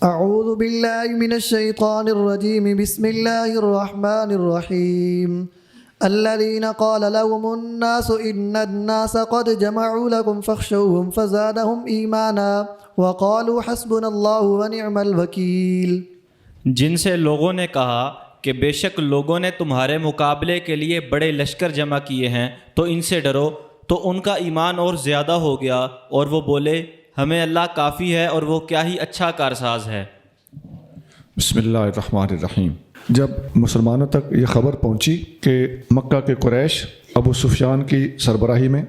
اعوذ باللہ من الشیطان الرجیم بسم اللہ الرحمن الرحیم الذین قال لهم الناس ان الناس قد جمعوا لكم فاخشوهم فزادهم ایمانا وقالوا حسبنا اللہ ونعم الوکیل، جن سے لوگوں نے کہا کہ بے شک لوگوں نے تمہارے مقابلے کے لیے بڑے لشکر جمع کیے ہیں تو ان سے ڈرو، تو ان کا ایمان اور زیادہ ہو گیا اور وہ بولے ہمیں اللہ کافی ہے اور وہ کیا ہی اچھا کارساز ہے۔ بسم اللہ الرحمن الرحیم۔ جب مسلمانوں تک یہ خبر پہنچی کہ مکہ کے قریش ابو سفیان کی سربراہی میں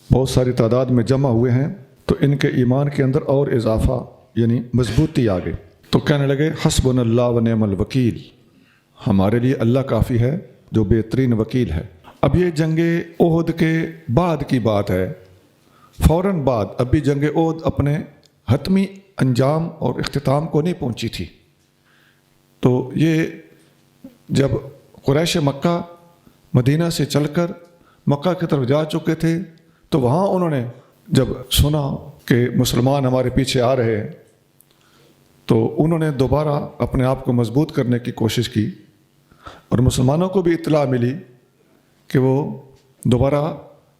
بہت ساری تعداد میں جمع ہوئے ہیں تو ان کے ایمان کے اندر اور اضافہ یعنی مضبوطی آ گئی، تو کہنے لگے حسبنا اللہ ونعم الوکیل، ہمارے لیے اللہ کافی ہے جو بہترین وکیل ہے۔ اب یہ جنگ احد کے بعد کی بات ہے، فوراً بعد ابھی جنگ احد اپنے حتمی انجام اور اختتام کو نہیں پہنچی تھی، تو یہ جب قریش مکہ مدینہ سے چل کر مکہ کی طرف جا چکے تھے تو وہاں انہوں نے جب سنا کہ مسلمان ہمارے پیچھے آ رہے ہیں تو انہوں نے دوبارہ اپنے آپ کو مضبوط کرنے کی کوشش کی، اور مسلمانوں کو بھی اطلاع ملی کہ وہ دوبارہ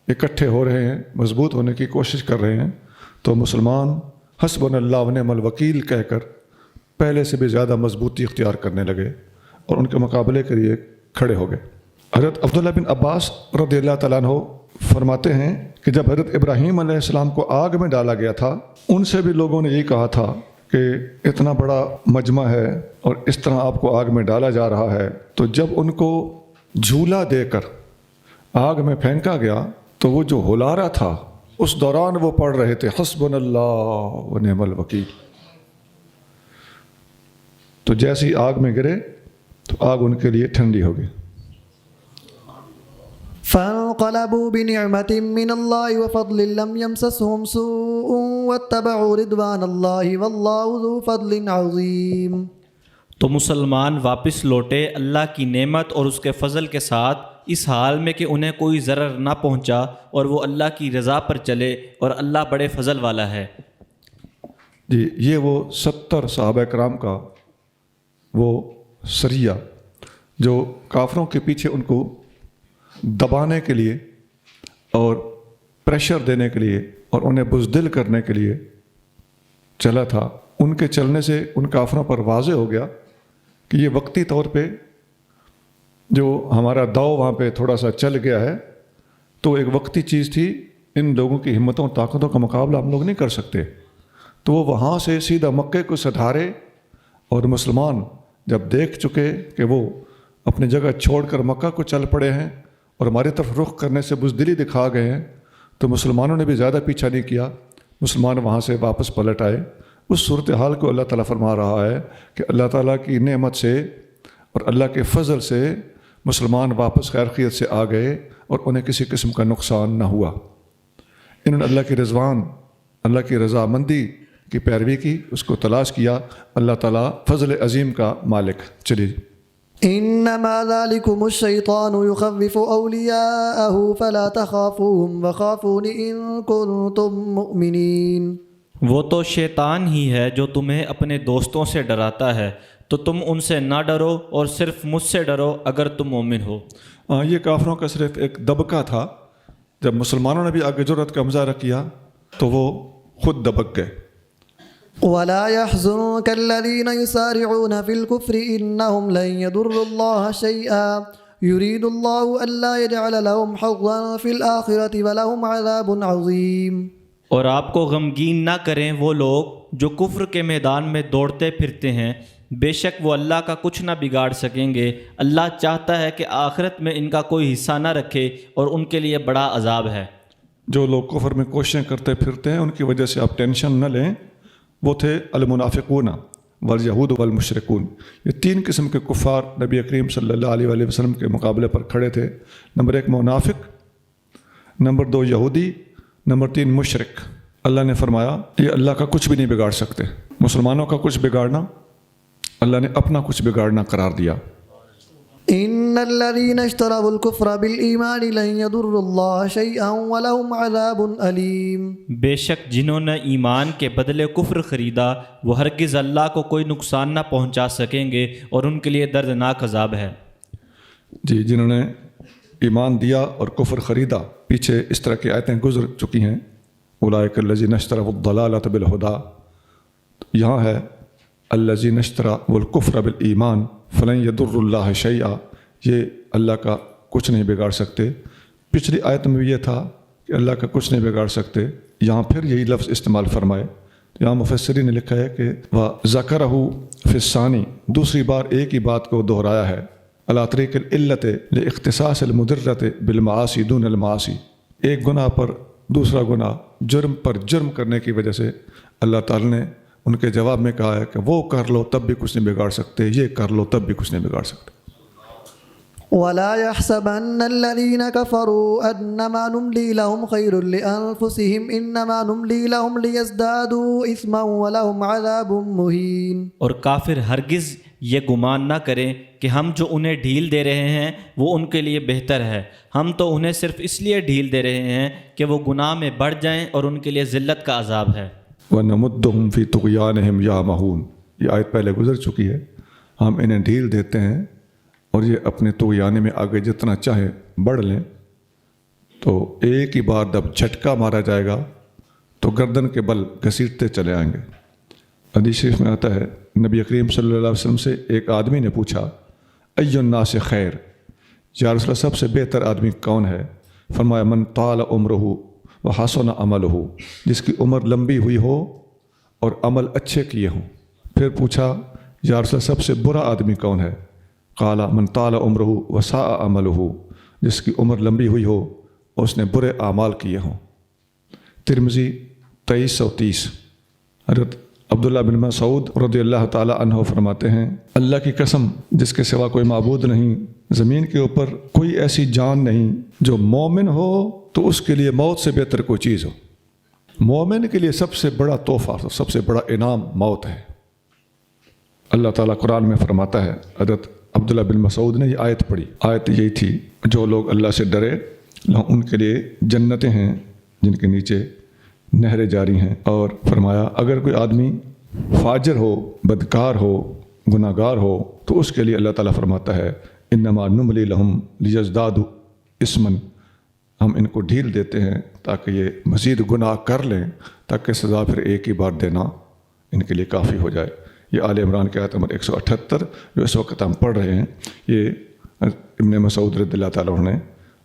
اکٹھے ہو رہے ہیں، مضبوط ہونے کی کوشش کر رہے ہیں، تو مسلمان حسبنا اللہ ونعم الوکیل کہہ کر پہلے سے بھی زیادہ مضبوطی اختیار کرنے لگے اور ان کے مقابلے کے لیے کھڑے ہو گئے۔ حضرت عبداللہ بن عباس رضی اللہ تعالیٰ عنہ فرماتے ہیں کہ جب حضرت ابراہیم علیہ السلام کو آگ میں ڈالا گیا تھا ان سے بھی لوگوں نے یہی کہا تھا کہ اتنا بڑا مجمع ہے اور اس طرح آپ کو آگ میں ڈالا جا رہا ہے، تو جب ان کو جھولا دے کر آگ میں پھینکا گیا تو وہ جو ہلارا تھا اس دوران وہ پڑھ رہے تھے حسبنا اللہ ونعم الوکیل، تو جیسے ہی آگ میں گرے تو آگ ان کے لیے ٹھنڈی ہو گئی۔ فانقلبوا بنعمة من الله وفضل لم يمسسهم سوء واتبعوا رضوان الله والله ذو فضل عظيم، تو مسلمان واپس لوٹے اللہ کی نعمت اور اس کے فضل کے ساتھ اس حال میں کہ انہیں کوئی ضرر نہ پہنچا، اور وہ اللہ کی رضا پر چلے اور اللہ بڑے فضل والا ہے۔ جی، یہ وہ 70 صحابہ کرام کا وہ سریہ جو کافروں کے پیچھے ان کو دبانے کے لیے اور پریشر دینے کے لیے اور انہیں بزدل کرنے کے لیے چلا تھا، ان کے چلنے سے ان کافروں پر واضح ہو گیا کہ یہ وقتی طور پہ جو ہمارا داؤ وہاں پہ تھوڑا سا چل گیا ہے تو ایک وقتی چیز تھی، ان لوگوں کی ہمتوں اور طاقتوں کا مقابلہ ہم لوگ نہیں کر سکتے، تو وہ وہاں سے سیدھا مکے کو سدھارے، اور مسلمان جب دیکھ چکے کہ وہ اپنی جگہ چھوڑ کر مکہ کو چل پڑے ہیں اور ہماری طرف رخ کرنے سے بزدلی دکھا گئے ہیں، تو مسلمانوں نے بھی زیادہ پیچھا نہیں کیا، مسلمان وہاں سے واپس پلٹ آئے۔ اس صورتحال کو اللہ تعالیٰ فرما رہا ہے کہ اللہ تعالیٰ کی نعمت سے اور اللہ کے فضل سے مسلمان واپس خیر خیریت سے آ گئے اور انہیں کسی قسم کا نقصان نہ ہوا۔ انہوں نے اللہ کی رضوان، اللہ کی رضامندی کی پیروی کی، اس کو تلاش کیا، اللہ تعالیٰ فضل عظیم کا مالک۔ چلیے، انما ذلكم الشیطان یخوف اولیاءه فلا تخافوهم وخافون ان کنتم مؤمنین، وہ تو شیطان ہی ہے جو تمہیں اپنے دوستوں سے ڈراتا ہے، تو تم ان سے نہ ڈرو اور صرف مجھ سے ڈرو اگر تم مومن ہو۔ یہ کافروں کا صرف ایک دبکہ تھا، جب مسلمانوں نے بھی آگے جرأت کا مظاہرہ کیا تو وہ خود دبک گئے۔ ولا يحزنك الذين يسارعون في الكفر انهم لن يضروا الله شيئا يريد الله الا يجعل لهم حظا في الاخره ولهم عذاب عظيم، اور آپ کو غمگین نہ کریں وہ لوگ جو کفر کے میدان میں دوڑتے پھرتے ہیں، بے شک وہ اللہ کا کچھ نہ بگاڑ سکیں گے، اللہ چاہتا ہے کہ آخرت میں ان کا کوئی حصہ نہ رکھے اور ان کے لیے بڑا عذاب ہے۔ جو لوگ کفر میں کوششیں کرتے پھرتے ہیں ان کی وجہ سے آپ ٹینشن نہ لیں، وہ تھے المنافقون والیہود والمشرکون، یہ 3 قسم کے کفار نبی کریم صلی اللہ علیہ وآلہ وسلم کے مقابلے پر کھڑے تھے۔ نمبر 1 منافق، نمبر 2 یہودی، نمبر 3 مشرک۔ اللہ نے فرمایا یہ اللہ کا کچھ بھی نہیں بگاڑ سکتے، مسلمانوں کا کچھ بگاڑنا اللہ نے اپنا کچھ بگاڑنا قرار دیا۔ ان إن الذين اشتروا الكفر بالإيمان لن يضروا الله شيئا ولهم عذاب أليم. بے شک جنہوں نے ایمان کے بدلے کفر خریدا وہ ہرگز اللہ کو کوئی نقصان نہ پہنچا سکیں گے اور ان کے لیے دردناک عذاب ہے. جی، جنہوں نے ایمان دیا اور کفر خریدا، پیچھے اس طرح کی آیتیں گزر چکی ہیں. اولئک الذین اشتروا الضلالۃ بالہدیٰ، یہاں ہے الذین اشتروا الکفر بالایمان فلن یضروا اللہ شیئا، یہ اللہ کا کچھ نہیں بگاڑ سکتے. پچھلی آیت میں بھی یہ تھا کہ اللہ کا کچھ نہیں بگاڑ سکتے، یہاں پھر یہی لفظ استعمال فرمائے. یہاں مفسرین نے لکھا ہے کہ وَذَكَرَهُ فِي الثَّانِي، دوسری بار ایک ہی بات کو دہرایا ہے. عَلَىٰ طَرِيقِ الْعِلَّةِ لِاخْتِصَاصِ الْمُضِرَّةِ بِالْمَعَاصِي دُونَ الْمَعَاصِي، ایک گناہ پر دوسرا گناہ، جرم پر جرم کرنے کی وجہ سے اللہ تعالی نے ان کے جواب میں کہا ہے کہ وہ کر لو تب بھی کچھ نہیں بگاڑ سکتے، یہ کر لو تب بھی کچھ نہیں بگاڑ سکتے. ولا يحسبن الذين كفروا أنما نملي لهم خير لأنفسهم إنما نملي لهم ليزدادوا إثما ولهم عذاب مهين. اور کافر ہرگز یہ گمان نہ کریں کہ ہم جو انہیں ڈھیل دے رہے ہیں وہ ان کے لیے بہتر ہے، ہم تو انہیں صرف اس لیے ڈھیل دے رہے ہیں کہ وہ گناہ میں بڑھ جائیں اور ان کے لیے ذلت کا عذاب ہے. وَنَمُدُّهُمْ فِي طُغْيَانِهِمْ يَعْمَهُونَ، یہ آیت پہلے گزر چکی ہے. ہم انہیں ڈھیل دیتے ہیں اور یہ اپنے طغیانے میں آگے جتنا چاہے بڑھ لیں، تو ایک ہی بار جب جھٹکا مارا جائے گا تو گردن کے بل گھسیٹتے چلے آئیں گے. حدیث شریف میں آتا ہے نبی کریم صلی اللہ علیہ وسلم سے ایک آدمی نے پوچھا ای الناس خیر، یا رسول اللہ سب سے بہتر آدمی کون ہے؟ فرمایا من طال عمرہ وحسن عملہ، جس کی عمر لمبی ہوئی ہو اور عمل اچھے کیے ہوں. پھر پوچھا یا رسول اللہ سب سے برا آدمی کون ہے؟ قال من طال عمرہ وساء عملہ، جس کی عمر لمبی ہوئی ہو اور اس نے برے اعمال کیے ہوں. ترمذی 2330. حضرت عبداللہ بن مسعود رضی اللہ تعالی عنہ فرماتے ہیں اللہ کی قسم جس کے سوا کوئی معبود نہیں، زمین کے اوپر کوئی ایسی جان نہیں جو مومن ہو تو اس کے لیے موت سے بہتر کوئی چیز ہو. مومن کے لیے سب سے بڑا تحفہ، سب سے بڑا انعام موت ہے. اللہ تعالیٰ قرآن میں فرماتا ہے، حضرت عبداللہ بن مسعود نے یہ آیت پڑھی، آیت یہی تھی جو لوگ اللہ سے ڈرے ان کے لیے جنتیں ہیں جن کے نیچے نہریں جاری ہیں. اور فرمایا اگر کوئی آدمی فاجر ہو، بدکار ہو، گناہ گار ہو تو اس کے لیے اللہ تعالیٰ فرماتا ہے انما نملی لہم لیزدادوا اثما، ہم ان کو ڈھیل دیتے ہیں تاکہ یہ مزید گناہ کر لیں، تاکہ سزا پھر ایک ہی بار دینا ان کے لیے کافی ہو جائے. یہ آل عمران کی آیت نمبر 178 جو اس وقت ہم پڑھ رہے ہیں، یہ ابن مسعود رضی اللہ تعالیٰ عنہ نے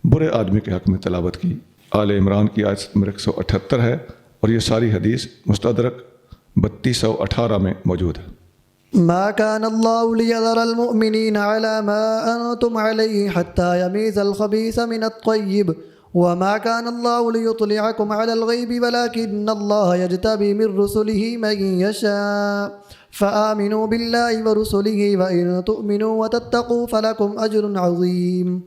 برے آدمی کے حق میں تلاوت کی. آل عمران کی آیت نمبر 178 ہے اور یہ ساری حدیث مستدرک 3218 میں موجود ہے. ما كان الله ليذر المؤمنين على ما أنتم عليه حتى يميز الخبيث من الطيب وما كان الله ليطلعكم على الغيب ولكن الله يجتبي من رسله من يشاء فآمنوا بالله ورسله وإن تؤمنوا وتتقوا فلكم أجر عظيم.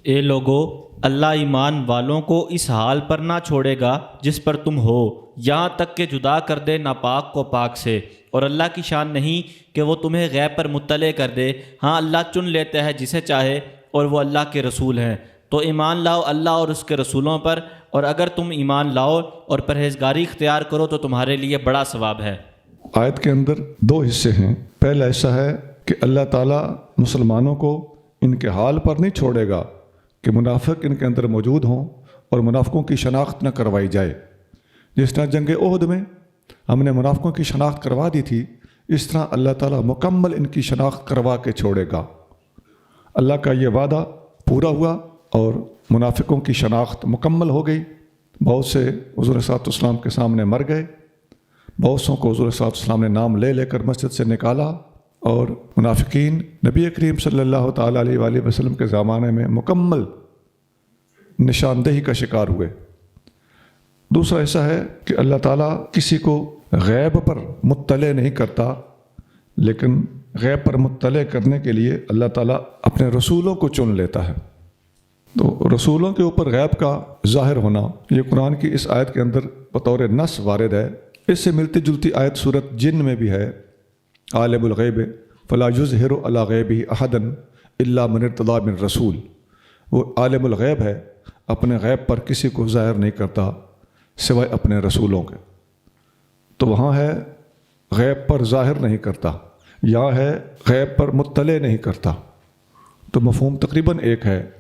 اے لوگو، اللہ ایمان والوں کو اس حال پر نہ چھوڑے گا جس پر تم ہو، یہاں تک کہ جدا کر دے ناپاک کو پاک سے، اور اللہ کی شان نہیں کہ وہ تمہیں غیب پر مطلع کر دے. ہاں اللہ چن لیتا ہے جسے چاہے اور وہ اللہ کے رسول ہیں. تو ایمان لاؤ اللہ اور اس کے رسولوں پر، اور اگر تم ایمان لاؤ اور پرہیزگاری اختیار کرو تو تمہارے لیے بڑا ثواب ہے. آیت کے اندر دو حصے ہیں. پہلا حصہ ہے کہ اللہ تعالیٰ مسلمانوں کو ان کے حال پر نہیں چھوڑے گا کہ منافق ان کے اندر موجود ہوں اور منافقوں کی شناخت نہ کروائی جائے. جس طرح جنگ احد میں ہم نے منافقوں کی شناخت کروا دی تھی، اس طرح اللہ تعالیٰ مکمل ان کی شناخت کروا کے چھوڑے گا. اللہ کا یہ وعدہ پورا ہوا اور منافقوں کی شناخت مکمل ہو گئی. بہت سے حضور صلی اللہ علیہ وسلم کے سامنے مر گئے، بہت سوں کو حضور صلی اللہ علیہ وسلم نے نام لے لے کر مسجد سے نکالا، اور منافقین نبی کریم صلی اللہ تعالیٰ علیہ وآلہ وسلم کے زمانے میں مکمل نشاندہی کا شکار ہوئے. دوسرا حصہ ہے کہ اللہ تعالیٰ کسی کو غیب پر مطلع نہیں کرتا، لیکن غیب پر مطلع کرنے کے لیے اللہ تعالیٰ اپنے رسولوں کو چن لیتا ہے. تو رسولوں کے اوپر غیب کا ظاہر ہونا یہ قرآن کی اس آیت کے اندر بطور نص وارد ہے. اس سے ملتی جلتی آیت سورت جن میں بھی ہے، عالم الغیب فلا یظہر علی غیبہ احدا الا من ارتضی من رسول، وہ عالم الغیب ہے، اپنے غیب پر کسی کو ظاہر نہیں کرتا سوائے اپنے رسولوں کے۔ تو وہاں ہے غیب پر ظاہر نہیں کرتا، یہاں ہے غیب پر مطلع نہیں کرتا، تو مفہوم تقریباً ایک ہے۔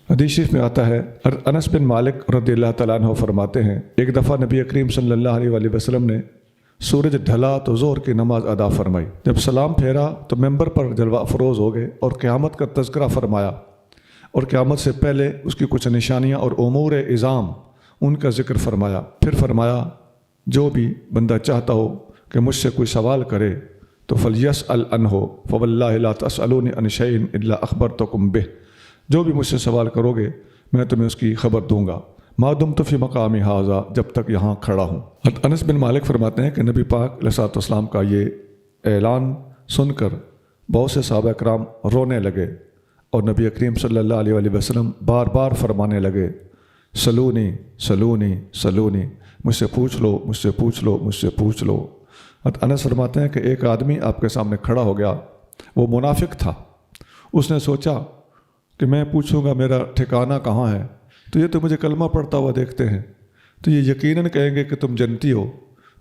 حدیث شریف میں آتا ہے، انس بن مالک رضی اللہ تعالیٰ عنہ فرماتے ہیں ایک دفعہ نبی کریم صلی اللہ علیہ وآلہ وسلم نے سورج ڈھلا تو ظہر کی نماز ادا فرمائی، جب سلام پھیرا تو ممبر پر جلوہ افروز ہو گئے اور قیامت کا تذکرہ فرمایا، اور قیامت سے پہلے اس کی کچھ نشانیاں اور امور عظام ان کا ذکر فرمایا۔ پھر فرمایا جو بھی بندہ چاہتا ہو کہ مجھ سے کوئی سوال کرے تو فلیسأل عنہ فواللہ لا تسألونی عن شیء الا اخبرتکم بہ، جو بھی مجھ سے سوال کرو گے میں تمہیں اس کی خبر دوں گا، ما دمت فی مقامی ھذا، جب تک یہاں کھڑا ہوں۔ انس بن مالک فرماتے ہیں کہ نبی پاک علیہ الصلوۃ والسلام کا یہ اعلان سن کر بہت سے صحابہ کرام رونے لگے، اور نبی کریم صلی اللہ علیہ وآلہ وسلم بار بار فرمانے لگے سلونی سلونی سلونی، مجھ سے پوچھ لو، مجھ سے پوچھ لو، مجھ سے پوچھ لو۔ انس فرماتے ہیں کہ ایک آدمی آپ کے سامنے کھڑا ہو گیا، وہ منافق تھا، اس نے سوچا کہ میں پوچھوں گا میرا ٹھکانہ کہاں ہے، تو یہ تو مجھے کلمہ پڑھتا ہوا دیکھتے ہیں، تو یہ یقیناً کہیں گے کہ تم جنتی ہو،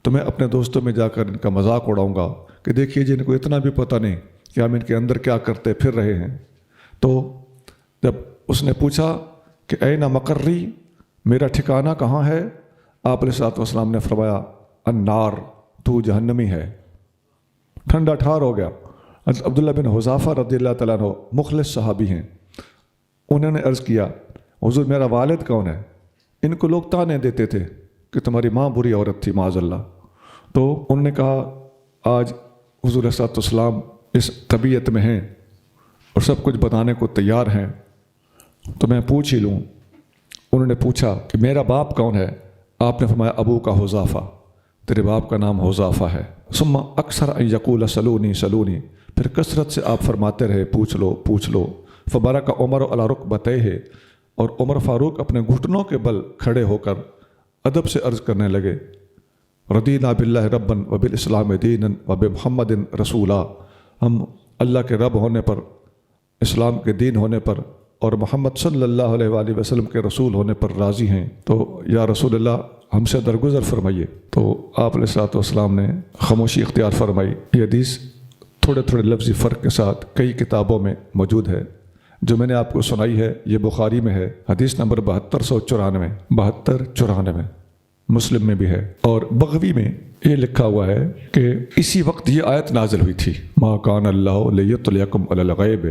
تو میں اپنے دوستوں میں جا کر ان کا مذاق اڑاؤں گا کہ دیکھیے جی ان کو اتنا بھی پتہ نہیں کہ ہم ان کے اندر کیا کرتے پھر رہے ہیں۔ تو جب اس نے پوچھا کہ این مقری، میرا ٹھکانہ کہاں ہے، آپ علیہ الصلوۃ والسلام نے فرمایا النار، تو جہنمی ہے۔ ٹھنڈا ٹھار ہو گیا۔ عبداللہ بن حذافہ رضی اللہ تعالیٰ عنہ مخلص صحابی ہیں، انہوں نے عرض کیا حضور میرا والد کون ہے؟ ان کو لوگ تانے دیتے تھے کہ تمہاری ماں بری عورت تھی معاذ اللہ۔ تو انہوں نے کہا آج حضور صلی اللہ علیہ وسلم اس طبیعت میں ہیں اور سب کچھ بتانے کو تیار ہیں، تو میں پوچھ ہی لوں۔ انہوں نے پوچھا کہ میرا باپ کون ہے؟ آپ نے فرمایا ابو کا حذافہ، تیرے باپ کا نام حذافہ ہے۔ ثم اکثر ان یقول سلونی سلونی، پھر کثرت سے آپ فرماتے رہے پوچھ لو پوچھ لو۔ فبرک عمر علی رکبتیہ، اور عمر فاروق اپنے گھٹنوں کے بل کھڑے ہو کر ادب سے عرض کرنے لگے رضینا باللہ ربا وبالاسلام دینا وبمحمد رسولا، ہم اللہ کے رب ہونے پر، اسلام کے دین ہونے پر اور محمد صلی اللہ علیہ وآلہ وسلم کے رسول ہونے پر راضی ہیں، تو یا رسول اللہ ہم سے درگزر فرمائیے۔ تو آپ علیہ الصلوۃ والسلام نے خاموشی اختیار فرمائی۔ یہ حدیث تھوڑے تھوڑے لفظی فرق کے ساتھ کئی کتابوں میں موجود ہے، جو میں نے آپ کو سنائی ہے یہ بخاری میں ہے، حدیث نمبر 7294، مسلم میں بھی ہے، اور بغوی میں یہ لکھا ہوا ہے کہ اسی وقت یہ آیت نازل ہوئی تھی ما کان اللہ لیطلعکم علی الغیب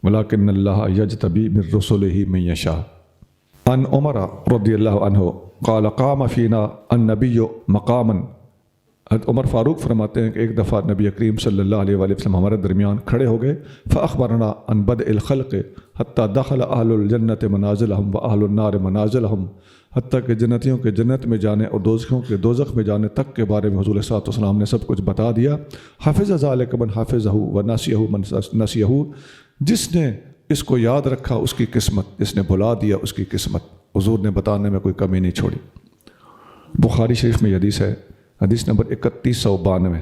ولکن اللہ یجتبی من رسلہ من یشاء۔ عن عمر رضی اللہ عنہ قال قام فینا النبی مقاما، عمر فاروق فرماتے ہیں کہ ایک دفعہ نبی کریم صلی اللہ علیہ وآلہ وسلم ہمارے درمیان کھڑے ہو گئے، فاخبرنا عن بدء الخلق حتی دخل اہل الجنت منازلہم واہل النار منازلہم، حتیٰ کہ جنتیوں کے جنت میں جانے اور دوزخیوں کے دوزخ میں جانے تک کے بارے میں حضور صلی اللہ علیہ وسلم نے سب کچھ بتا دیا۔ حفظ ذالک من حفظہ ونسیہ من نسیہ، جس نے اس کو یاد رکھا اس کی قسمت، جس نے بھلا دیا اس کی قسمت، حضور نے بتانے میں کوئی کمی نہیں چھوڑی۔ بخاری شریف میں یہ حدیث ہے، حدیث نمبر 3192۔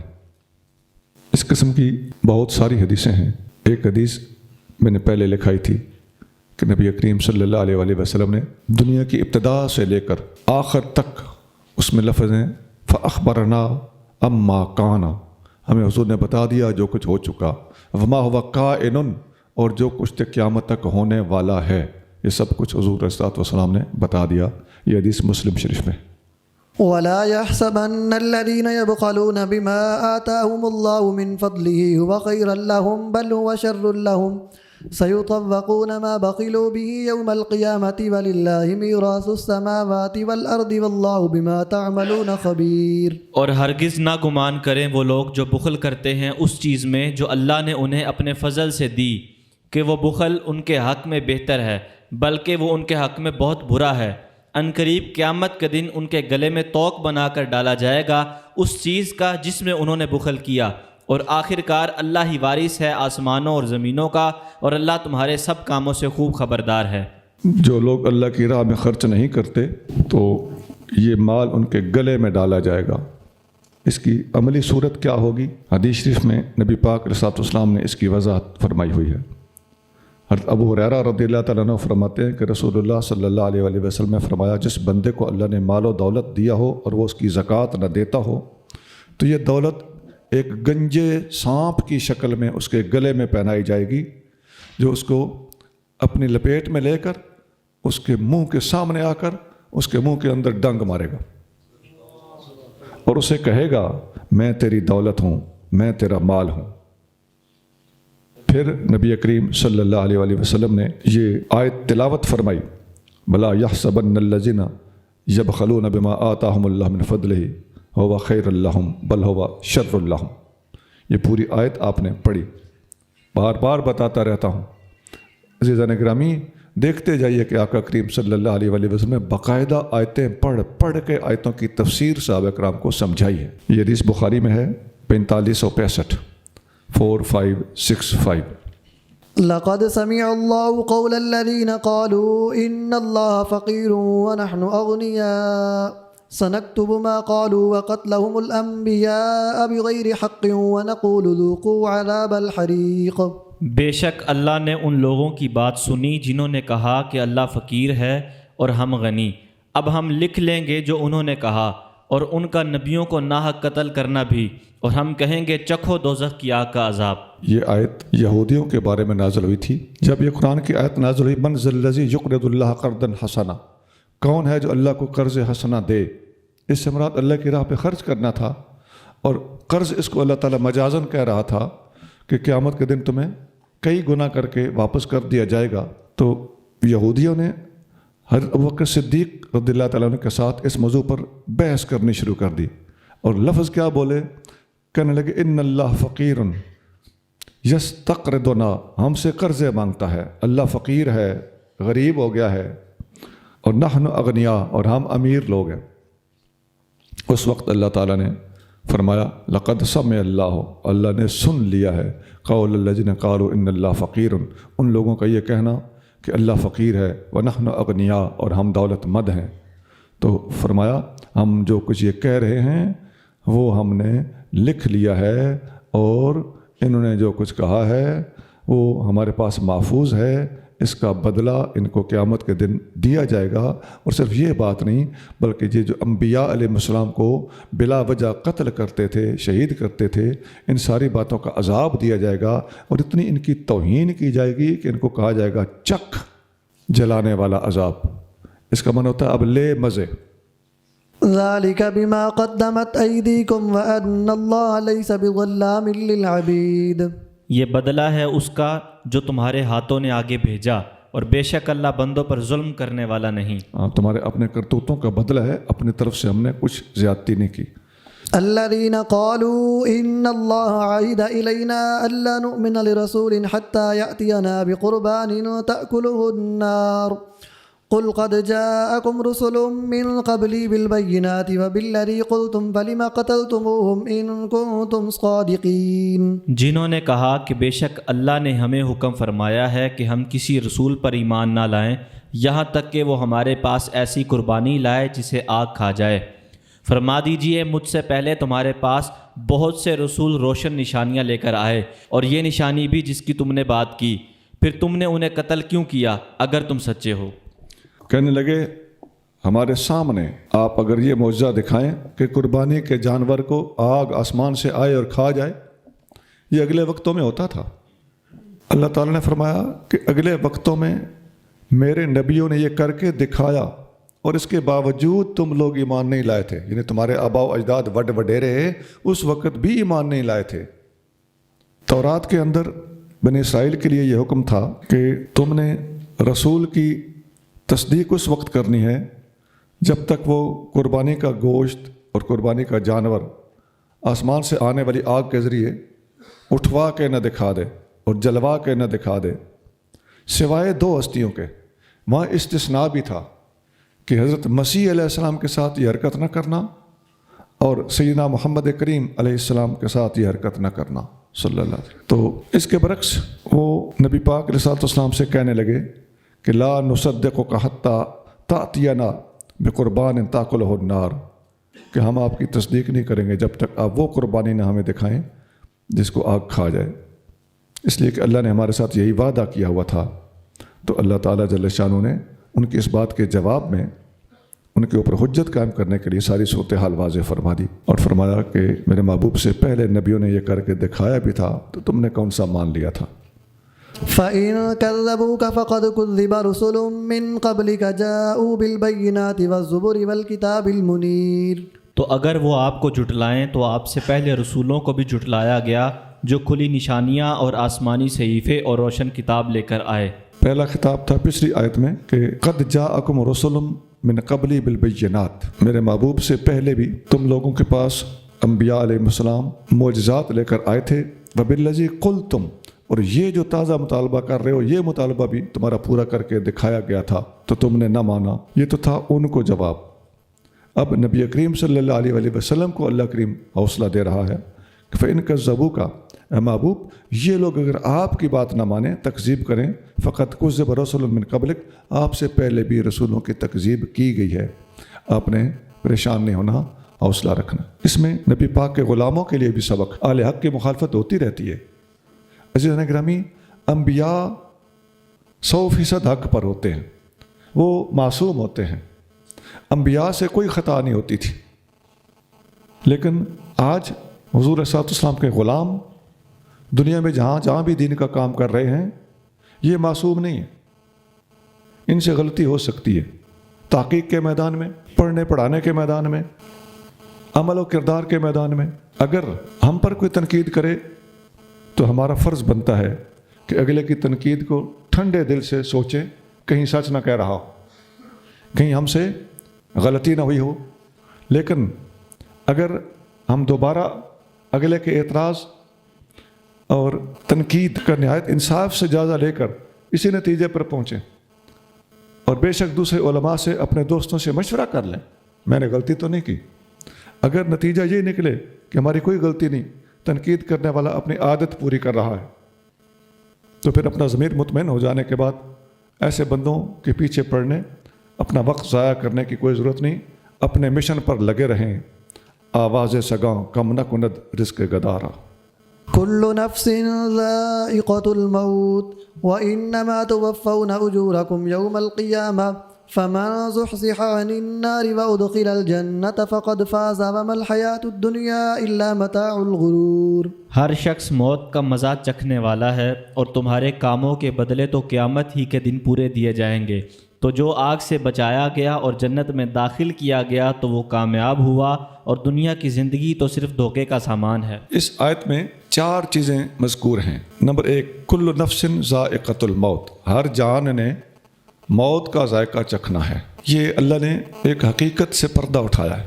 اس قسم کی بہت ساری حدیثیں ہیں۔ ایک حدیث میں نے پہلے لکھائی تھی کہ نبی کریم صلی اللہ علیہ وآلہ وسلم نے دنیا کی ابتدا سے لے کر آخر تک اس میں لفظ ہیں فاخبرنا اما کانا، ہمیں حضور نے بتا دیا جو کچھ ہو چکا، وما ہوا کائن، اور جو کچھ قیامت تک ہونے والا ہے، یہ سب کچھ حضور صلی اللہ علیہ وسلم نے بتا دیا۔ یہ حدیث مسلم شریف میں۔ ولا يحسبن الذين يبخلون بما آتاهم الله من فضله هو خيرا لهم بل هو شر لهم سيطوقون ما بخلوا به يوم القيامة ولله ميراث السماوات والأرض والله بما تعملون خبير۔ اور ہرگز نہ گمان کریں وہ لوگ جو بخل کرتے ہیں اس چیز میں جو اللہ نے انہیں اپنے فضل سے دی، کہ وہ بخل ان کے حق میں بہتر ہے، بلکہ وہ ان کے حق میں بہت برا ہے۔ عنقریب قیامت کے دن ان کے گلے میں توق بنا کر ڈالا جائے گا اس چیز کا جس میں انہوں نے بخل کیا، اور آخر کار اللہ ہی وارث ہے آسمانوں اور زمینوں کا، اور اللہ تمہارے سب کاموں سے خوب خبردار ہے۔ جو لوگ اللہ کی راہ میں خرچ نہیں کرتے تو یہ مال ان کے گلے میں ڈالا جائے گا۔ اس کی عملی صورت کیا ہوگی؟ حدیث شریف میں نبی پاک علیہ الصلوۃ والسلام نے اس کی وضاحت فرمائی ہوئی ہے۔ حضرت ابو ہریرہ رضی اللہ تعالیٰ عنہ فرماتے ہیں کہ رسول اللہ صلی اللہ علیہ وآلہ وسلم نے فرمایا جس بندے کو اللہ نے مال و دولت دیا ہو اور وہ اس کی زکوٰۃ نہ دیتا ہو تو یہ دولت ایک گنجے سانپ کی شکل میں اس کے گلے میں پہنائی جائے گی، جو اس کو اپنی لپیٹ میں لے کر اس کے منہ کے سامنے آ کر اس کے منہ کے اندر ڈنگ مارے گا اور اسے کہے گا میں تیری دولت ہوں، میں تیرا مال ہوں۔ پھر نبی کریم صلی اللہ علیہ وآلہ وسلم نے یہ آیت تلاوت فرمائی، بلا یحسبن الذین یبخلون بما آتاہم اللہ من فضلہ ہوا خیر لہم بل ہوا شر لہم۔ یہ پوری آیت آپ نے پڑھی، بار بار بتاتا رہتا ہوں۔ عزیزان گرامی، دیکھتے جائیے کہ آقا کریم صلی اللہ علیہ وآلہ وسلم نے باقاعدہ آیتیں پڑھ کے آیتوں کی تفسیر صحابہ کرام کو سمجھائی ہے۔ یہ حدیث بخاری میں ہے 4565 4565۔ لقد سمع الله قول الذين قالوا إن الله فقير ونحن أغنياء سنكتب ما قالوا وقتلهم الأنبياء بغير حق ونقول ذوقوا عذاب الحريق۔ بے شک اللہ نے ان لوگوں کی بات سنی جنہوں نے کہا کہ اللہ فقیر ہے اور ہم غنی۔ اب ہم لکھ لیں گے جو انہوں نے کہا اور ان کا نبیوں کو ناحق قتل کرنا بھی، اور ہم کہیں گے چکھو دوزخ کی آگ کا عذاب۔ یہ آیت یہودیوں کے بارے میں نازل ہوئی تھی۔ جب یہ قرآن کی آیت نازل ہوئی من ذا الذی یقرض اللہ قرضا حسنا، کون ہے جو اللہ کو قرض حسنا دے، اس سے مراد اللہ کی راہ پہ خرچ کرنا تھا، اور قرض اس کو اللہ تعالیٰ مجازن کہہ رہا تھا کہ قیامت کے دن تمہیں کئی گناہ کر کے واپس کر دیا جائے گا۔ تو یہودیوں نے حضرت ابوبکر صدیق رضی اللہ تعالیٰ عنہ کے ساتھ اس موضوع پر بحث کرنی شروع کر دی، اور لفظ کیا بولے، کہنے لگے ان اللہ فقیر یستقرضنا، ہم سے قرضے مانگتا ہے، اللہ فقیر ہے، غریب ہو گیا ہے، اور نحن اغنیاء، اور ہم امیر لوگ ہیں۔ اس وقت اللہ تعالیٰ نے فرمایا لقد سمع اللہ، اللہ نے سن لیا ہے قول الذین قالوا ان اللہ فقیر، ان لوگوں کا یہ کہنا کہ اللہ فقیر ہے، ونحن اغنیاء، اور ہم دولت مند ہیں۔ تو فرمایا ہم جو کچھ یہ کہہ رہے ہیں وہ ہم نے لکھ لیا ہے، اور انہوں نے جو کچھ کہا ہے وہ ہمارے پاس محفوظ ہے، اس کا بدلہ ان کو قیامت کے دن دیا جائے گا۔ اور صرف یہ بات نہیں بلکہ یہ جو انبیاء علیہ السلام کو بلا وجہ قتل کرتے تھے، شہید کرتے تھے، ان ساری باتوں کا عذاب دیا جائے گا، اور اتنی ان کی توہین کی جائے گی کہ ان کو کہا جائے گا چک جلانے والا عذاب۔ اس کا معنی ہوتا ہے اب لے مزے۔ ذلك بما قدمت أيديكم وأن الله ليس بظلام للعبيد۔ یہ بدلہ ہے اس کا جو تمہارے ہاتھوں نے آگے بھیجا، اور بے شک اللہ بندوں پر ظلم کرنے والا نہیں۔ تمہارے اپنے کرتوتوں کا بدلہ ہے، اپنی طرف سے ہم نے کچھ زیادتی نہیں کی۔ الذين قالوا إن الله عهد إلينا ألا نؤمن لرسول حتى يأتينا بقربان تأكله النار قل قد جاءكم رسل من قبلي بالبينات وبالذي قلتم فلم قتلتموهم إن كنتم صادقين۔ جنہوں نے کہا کہ بے شک اللہ نے ہمیں حکم فرمایا ہے کہ ہم کسی رسول پر ایمان نہ لائیں یہاں تک کہ وہ ہمارے پاس ایسی قربانی لائے جسے آگ کھا جائے۔ فرما دیجئے مجھ سے پہلے تمہارے پاس بہت سے رسول روشن نشانیاں لے کر آئے، اور یہ نشانی بھی جس کی تم نے بات کی، پھر تم نے انہیں قتل کیوں کیا اگر تم سچے ہو؟ کہنے لگے ہمارے سامنے آپ اگر یہ معجزہ دکھائیں کہ قربانی کے جانور کو آگ آسمان سے آئے اور کھا جائے۔ یہ اگلے وقتوں میں ہوتا تھا۔ اللہ تعالیٰ نے فرمایا کہ اگلے وقتوں میں میرے نبیوں نے یہ کر کے دکھایا، اور اس کے باوجود تم لوگ ایمان نہیں لائے تھے، یعنی تمہارے آباء و اجداد وڈیرے اس وقت بھی ایمان نہیں لائے تھے۔ تورات کے اندر بنی اسرائیل کے لیے یہ حکم تھا کہ تم نے رسول کی تصدیق اس وقت کرنی ہے جب تک وہ قربانی کا گوشت اور قربانی کا جانور آسمان سے آنے والی آگ کے ذریعے اٹھوا کے نہ دکھا دے اور جلوا کے نہ دکھا دے، سوائے دو ہستیوں کے۔ وہاں استثناء بھی تھا کہ حضرت مسیح علیہ السلام کے ساتھ یہ حرکت نہ کرنا، اور سیدنا محمد کریم علیہ السلام کے ساتھ یہ حرکت نہ کرنا صلی اللہ علیہ وسلم۔ تو اس کے برعکس وہ نبی پاک علیہ السلام سے کہنے لگے کہ لا نصدقک حتی تأتینا بقربان تاکلہ النار، کہ ہم آپ کی تصدیق نہیں کریں گے جب تک آپ وہ قربانی نہ ہمیں دکھائیں جس کو آگ کھا جائے، اس لیے کہ اللہ نے ہمارے ساتھ یہی وعدہ کیا ہوا تھا تو اللہ تعالیٰ جل شانہ نے ان کی اس بات کے جواب میں ان کے اوپر حجت قائم کرنے کے لیے ساری صورتحال واضح فرما دی اور فرمایا کہ میرے محبوب سے پہلے نبیوں نے یہ کر کے دکھایا بھی تھا تو تم نے کون سا مان لیا تھا۔ فَإِن كَذَّبُوكَ فَقَدْ كُذِّبَ رُسُلٌ مِّن قَبْلِكَ جَاءُوا بِالْبَيِّنَاتِ وَالزُّبُرِ وَالْكِتَابِ الْمُنِيرِ۔ تو اگر وہ آپ کو جھٹلائیں تو آپ سے پہلے رسولوں کو بھی جھٹلایا گیا جو کھلی نشانیاں اور آسمانی صحیفے اور روشن کتاب لے کر آئے۔ پہلا خطاب تھا پچھلی آیت میں کہ قد جاءکم رسل من قبلی بالبینات، میرے محبوب سے پہلے بھی تم لوگوں کے پاس انبیاء علیہ السلام معجزات لے کر آئے تھے، وبالذی قلتم، اور یہ جو تازہ مطالبہ کر رہے ہو یہ مطالبہ بھی تمہارا پورا کر کے دکھایا گیا تھا تو تم نے نہ مانا۔ یہ تو تھا ان کو جواب۔ اب نبی کریم صلی اللہ علیہ وسلم کو اللہ کریم حوصلہ دے رہا ہے کہ فَإِن كَذَّبُوكَ، اے محبوب یہ لوگ اگر آپ کی بات نہ مانیں، تکذیب کریں، فقط کذب رسول من قبلک، آپ سے پہلے بھی رسولوں کی تکذیب کی گئی ہے، آپ نے پریشان نہیں ہونا، حوصلہ رکھنا۔ اس میں نبی پاک کے غلاموں کے لیے بھی سبق، اہل حق کی مخالفت ہوتی رہتی ہے۔ عزیزان گرامی، انبیاء 100% حق پر ہوتے ہیں، وہ معصوم ہوتے ہیں، انبیاء سے کوئی خطا نہیں ہوتی تھی، لیکن آج حضور صلی اللہ علیہ وسلم کے غلام دنیا میں جہاں بھی دین کا کام کر رہے ہیں یہ معصوم نہیں ہے، ان سے غلطی ہو سکتی ہے، تحقیق کے میدان میں، پڑھنے پڑھانے کے میدان میں، عمل و کردار کے میدان میں۔ اگر ہم پر کوئی تنقید کرے تو ہمارا فرض بنتا ہے کہ اگلے کی تنقید کو ٹھنڈے دل سے سوچیں، کہیں سچ نہ کہہ رہا ہو، کہیں ہم سے غلطی نہ ہوئی ہو۔ لیکن اگر ہم دوبارہ اگلے کے اعتراض اور تنقید کا نہایت انصاف سے جائزہ لے کر اسی نتیجے پر پہنچیں اور بے شک دوسرے علماء سے، اپنے دوستوں سے مشورہ کر لیں، میں نے غلطی تو نہیں کی، اگر نتیجہ یہ نکلے کہ ہماری کوئی غلطی نہیں، تنقید کرنے والا اپنی عادت پوری کر رہا ہے، تو پھر اپنا ضمیر مطمئن ہو جانے کے بعد ایسے بندوں کے پیچھے پڑنے، اپنا وقت ضائع کرنے کی کوئی ضرورت نہیں، اپنے مشن پر لگے رہیں۔ آواز سگاں کم نہ کند رزق گدارا۔ كل نفس ذائقة الموت وإنما توفون أجوركم يوم القيامة فمن زحزح عن النار وأدخل الجنة فقد فاز وما الحياة الدنيا إلا متاع الغرور۔ ہر شخص موت کا مزہ چکھنے والا ہے اور تمہارے کاموں کے بدلے تو قیامت ہی کے دن پورے دیے جائیں گے، تو جو آگ سے بچایا گیا اور جنت میں داخل کیا گیا تو وہ کامیاب ہوا، اور دنیا کی زندگی تو صرف دھوکے کا سامان ہے۔ اس آیت میں 4 چیزیں مذکور ہیں۔ نمبر 1، کل نفس ذائقۃ الموت، ہر جان نے موت کا ذائقہ چکھنا ہے۔ یہ اللہ نے ایک حقیقت سے پردہ اٹھایا ہے،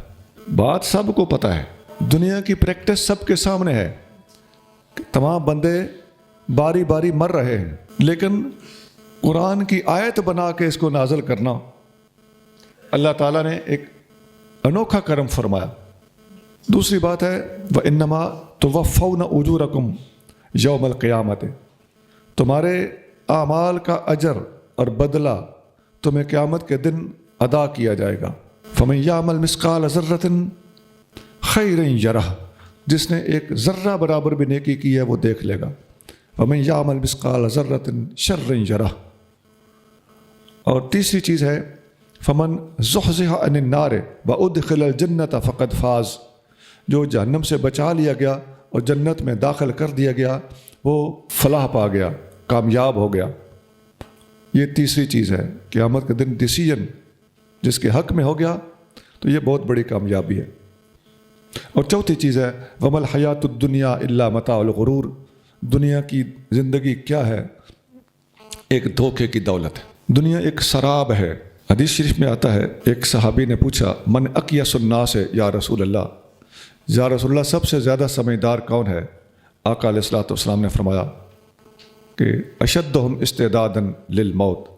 بات سب کو پتہ ہے، دنیا کی پریکٹس سب کے سامنے ہے، تمام بندے باری باری مر رہے ہیں، لیکن قرآن کی آیت بنا کے اس کو نازل کرنا، اللہ تعالیٰ نے ایک انوکھا کرم فرمایا۔ دوسری بات ہے وَإِنَّمَا تُوَفَّوْنَ أُجُورَكُمْ يَوْمَ الْقِيَامَةِ، تمہارے اعمال کا اجر اور بدلہ تمہیں قیامت کے دن ادا کیا جائے گا۔ فَمَن يَعْمَلْ مِثْقَالَ ذَرَّةٍ خَيْرًا يَرَهُ، جس نے ایک ذرہ برابر بھی نیکی کی ہے وہ دیکھ لے گا۔ وَمَن يَعْمَلْ مِثْقَالَ ذَرَّةٍ شَرًّا يَرَهُ۔ اور تیسری چیز ہے فمن زحزح عن النار وادخل الجنة فقد فاز، جو جہنم سے بچا لیا گیا اور جنت میں داخل کر دیا گیا وہ فلاح پا گیا، کامیاب ہو گیا۔ یہ تیسری چیز ہے، قیامت کے دن ڈیسیژن جس کے حق میں ہو گیا تو یہ بہت بڑی کامیابی ہے۔ اور چوتھی چیز ہے وما الحیات الدنیا الا متاع الغرور، دنیا کی زندگی کیا ہے؟ ایک دھوکے کی دولت ہے، دنیا ایک سراب ہے۔ حدیث شریف میں آتا ہے ایک صحابی نے پوچھا من اقیس الناس یا رسول اللہ، یا رسول اللہ سب سے زیادہ سمجھدار کون ہے؟ آقا علیہ الصلوۃ والسلام نے فرمایا کہ اشدہم استعدادا للموت،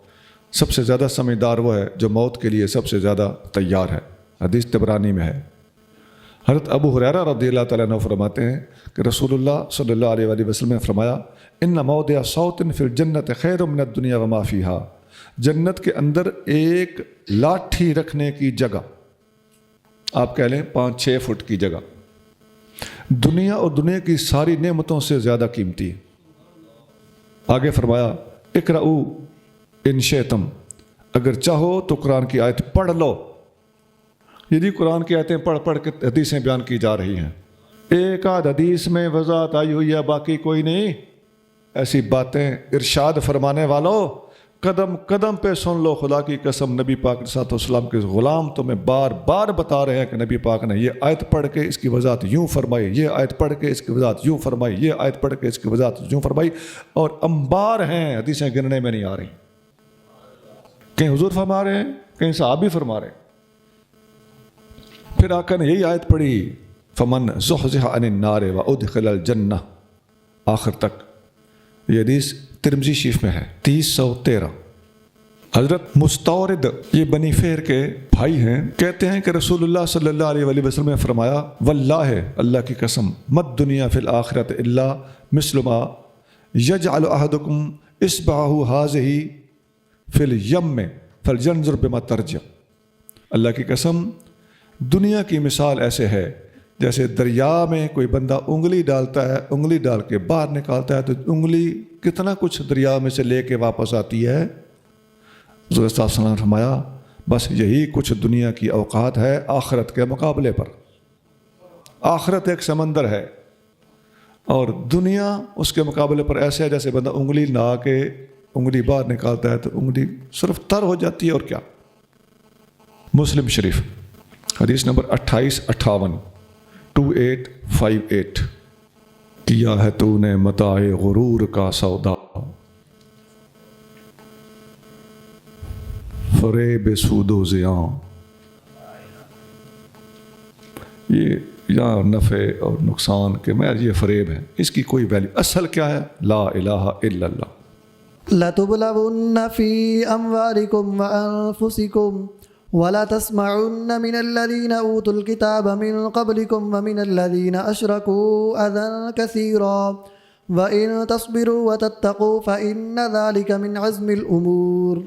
سب سے زیادہ سمجھدار وہ ہے جو موت کے لیے سب سے زیادہ تیار ہے۔ حدیث طبرانی میں ہے۔ حضرت ابو ہریرہ رضی اللہ تعالیٰ عنہ فرماتے ہیں کہ رسول اللہ صلی اللہ علیہ وآلہ وسلم نے فرمایا ان موضع صوت فی الجنت خیر من الدنیا وما فیہا، جنت کے اندر ایک لاٹھی رکھنے کی جگہ، آپ کہہ لیں 5-6 فٹ کی جگہ، دنیا اور دنیا کی ساری نعمتوں سے زیادہ قیمتی ہے۔ آگے فرمایا اقرؤوا ان شئتم، اگر چاہو تو قرآن کی آیت پڑھ لو۔ یہ جی قرآن کی آیتیں پڑھ پڑھ کے حدیثیں بیان کی جا رہی ہیں، ایک آدھ حدیث میں وضاحت آئی ہوئی ہے، باقی کوئی نہیں۔ ایسی باتیں ارشاد فرمانے والوں قدم قدم پہ سن لو، خدا کی قسم نبی پاک صلی اللہ علیہ وسلم کے غلام تمہیں بار بار بتا رہے ہیں کہ نبی پاک نے یہ آیت پڑھ کے اس کی وضاحت یوں فرمائی، یہ آیت پڑھ کے اس کی وضاحت یوں فرمائی، یہ آیت پڑھ کے اس کی وضاحت یوں فرمائی، اور انبار ہیں، حدیثیں گننے میں نہیں آ رہی۔ کہیں حضور فرما رہے ہیں، کہیں صحابی فرما رہے ہیں۔ پھر آقا نے یہی آیت پڑھی، فمن زحزح عن النار وادخل الجنہ، آخر تک۔ یہ حدیث ترمذی شریف میں ہے 3013۔ حضرت مستورد، یہ بنی فہر کے بھائی ہیں، کہتے ہیں کہ رسول اللہ صلی اللہ علیہ وآلہ وسلم نے فرمایا، واللہ، اللہ کی قسم، مت دنیا فی الآخرۃ الا مثل ما یجعل احدکم اصبعہ ہذہ فی الیم فلینظر بما ترجع۔ اللہ کی قسم، دنیا کی مثال ایسے ہے جیسے دریا میں کوئی بندہ انگلی ڈالتا ہے، انگلی ڈال کے باہر نکالتا ہے تو انگلی کتنا کچھ دریا میں سے لے کے واپس آتی ہے۔ حضور صلی اللہ علیہ وسلم نے فرمایا بس یہی کچھ دنیا کی اوقات ہے آخرت کے مقابلے پر۔ آخرت ایک سمندر ہے اور دنیا اس کے مقابلے پر ایسے ہے جیسے بندہ انگلی نہ کے انگلی باہر نکالتا ہے تو انگلی صرف تر ہو جاتی ہے اور کیا۔ مسلم شریف حدیث نمبر 2858 2858، کیا ہے تو نے متاع غرور کا سودا، فریب سود و زیاں۔ یہ یا نفع اور نقصان کے میں یہ فریب ہے، اس کی کوئی ویلیو، اصل کیا ہے؟ لا الہ الا اللہ۔ لَتُبْلَوُنَّ فِي أَمْوَالِكُمْ وَأَنفُسِكُمْ وَلَا تَسْمَعُنَّ مِنَ الَّذِينَ أُوتُوا الْكِتَابَ مِنْ قَبْلِكُمْ وَمِنَ الَّذِينَ أَشْرَكُوا أَذًى كَثِيرًا وَإِن تَصْبِرُوا وَتَتَّقُوا فَإِنَّ ذَلِكَ مِنْ عَزْمِ الْأُمُورِ۔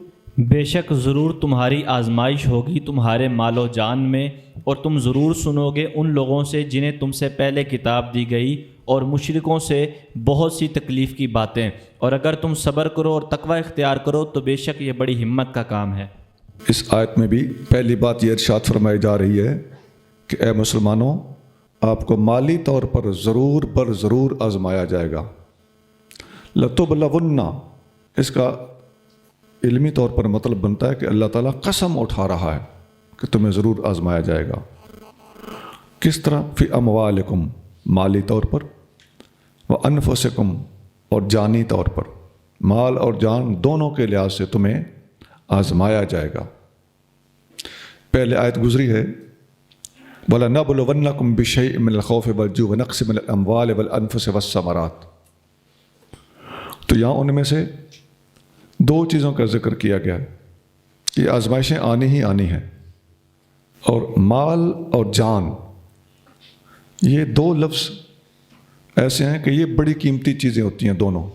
بے شک ضرور تمہاری آزمائش ہوگی تمہارے مال و جان میں، اور تم ضرور سنو گے ان لوگوں سے جنہیں تم سے پہلے کتاب دی گئی اور مشرکوں سے بہت سی تکلیف کی باتیں، اور اگر تم صبر کرو اور تقوی اختیار کرو تو بے شک یہ بڑی ہمت کا کام ہے۔ اس آیت میں بھی پہلی بات یہ ارشاد فرمائی جا رہی ہے کہ اے مسلمانوں، آپ کو مالی طور پر ضرور بر ضرور آزمایا جائے گا۔ لَتُبْلَوُنَّ، اس کا علمی طور پر مطلب بنتا ہے کہ اللہ تعالیٰ قسم اٹھا رہا ہے کہ تمہیں ضرور آزمایا جائے گا۔ کس طرح؟ فی اموالکم، مالی طور پر، وانفسکم، اور جانی طور پر، مال اور جان دونوں کے لحاظ سے تمہیں آزمایا جائے گا۔ پہلے آیت گزری ہے وَلَنَبْلُوَنَّكُمْ بِشَيْءٍ مِّنَ الْخَوْفِ وَالْجُوعِ وَنَقْصٍ مِّنَ الْأَمْوَالِ وَالْأَنفُسِ وَالثَّمَرَاتِ۔ تو یہاں ان میں سے دو چیزوں کا ذکر کیا گیا ہے، یہ آزمائشیں آنی ہی آنی ہیں، اور مال اور جان، یہ دو لفظ ایسے ہیں کہ یہ بڑی قیمتی چیزیں ہوتی ہیں دونوں۔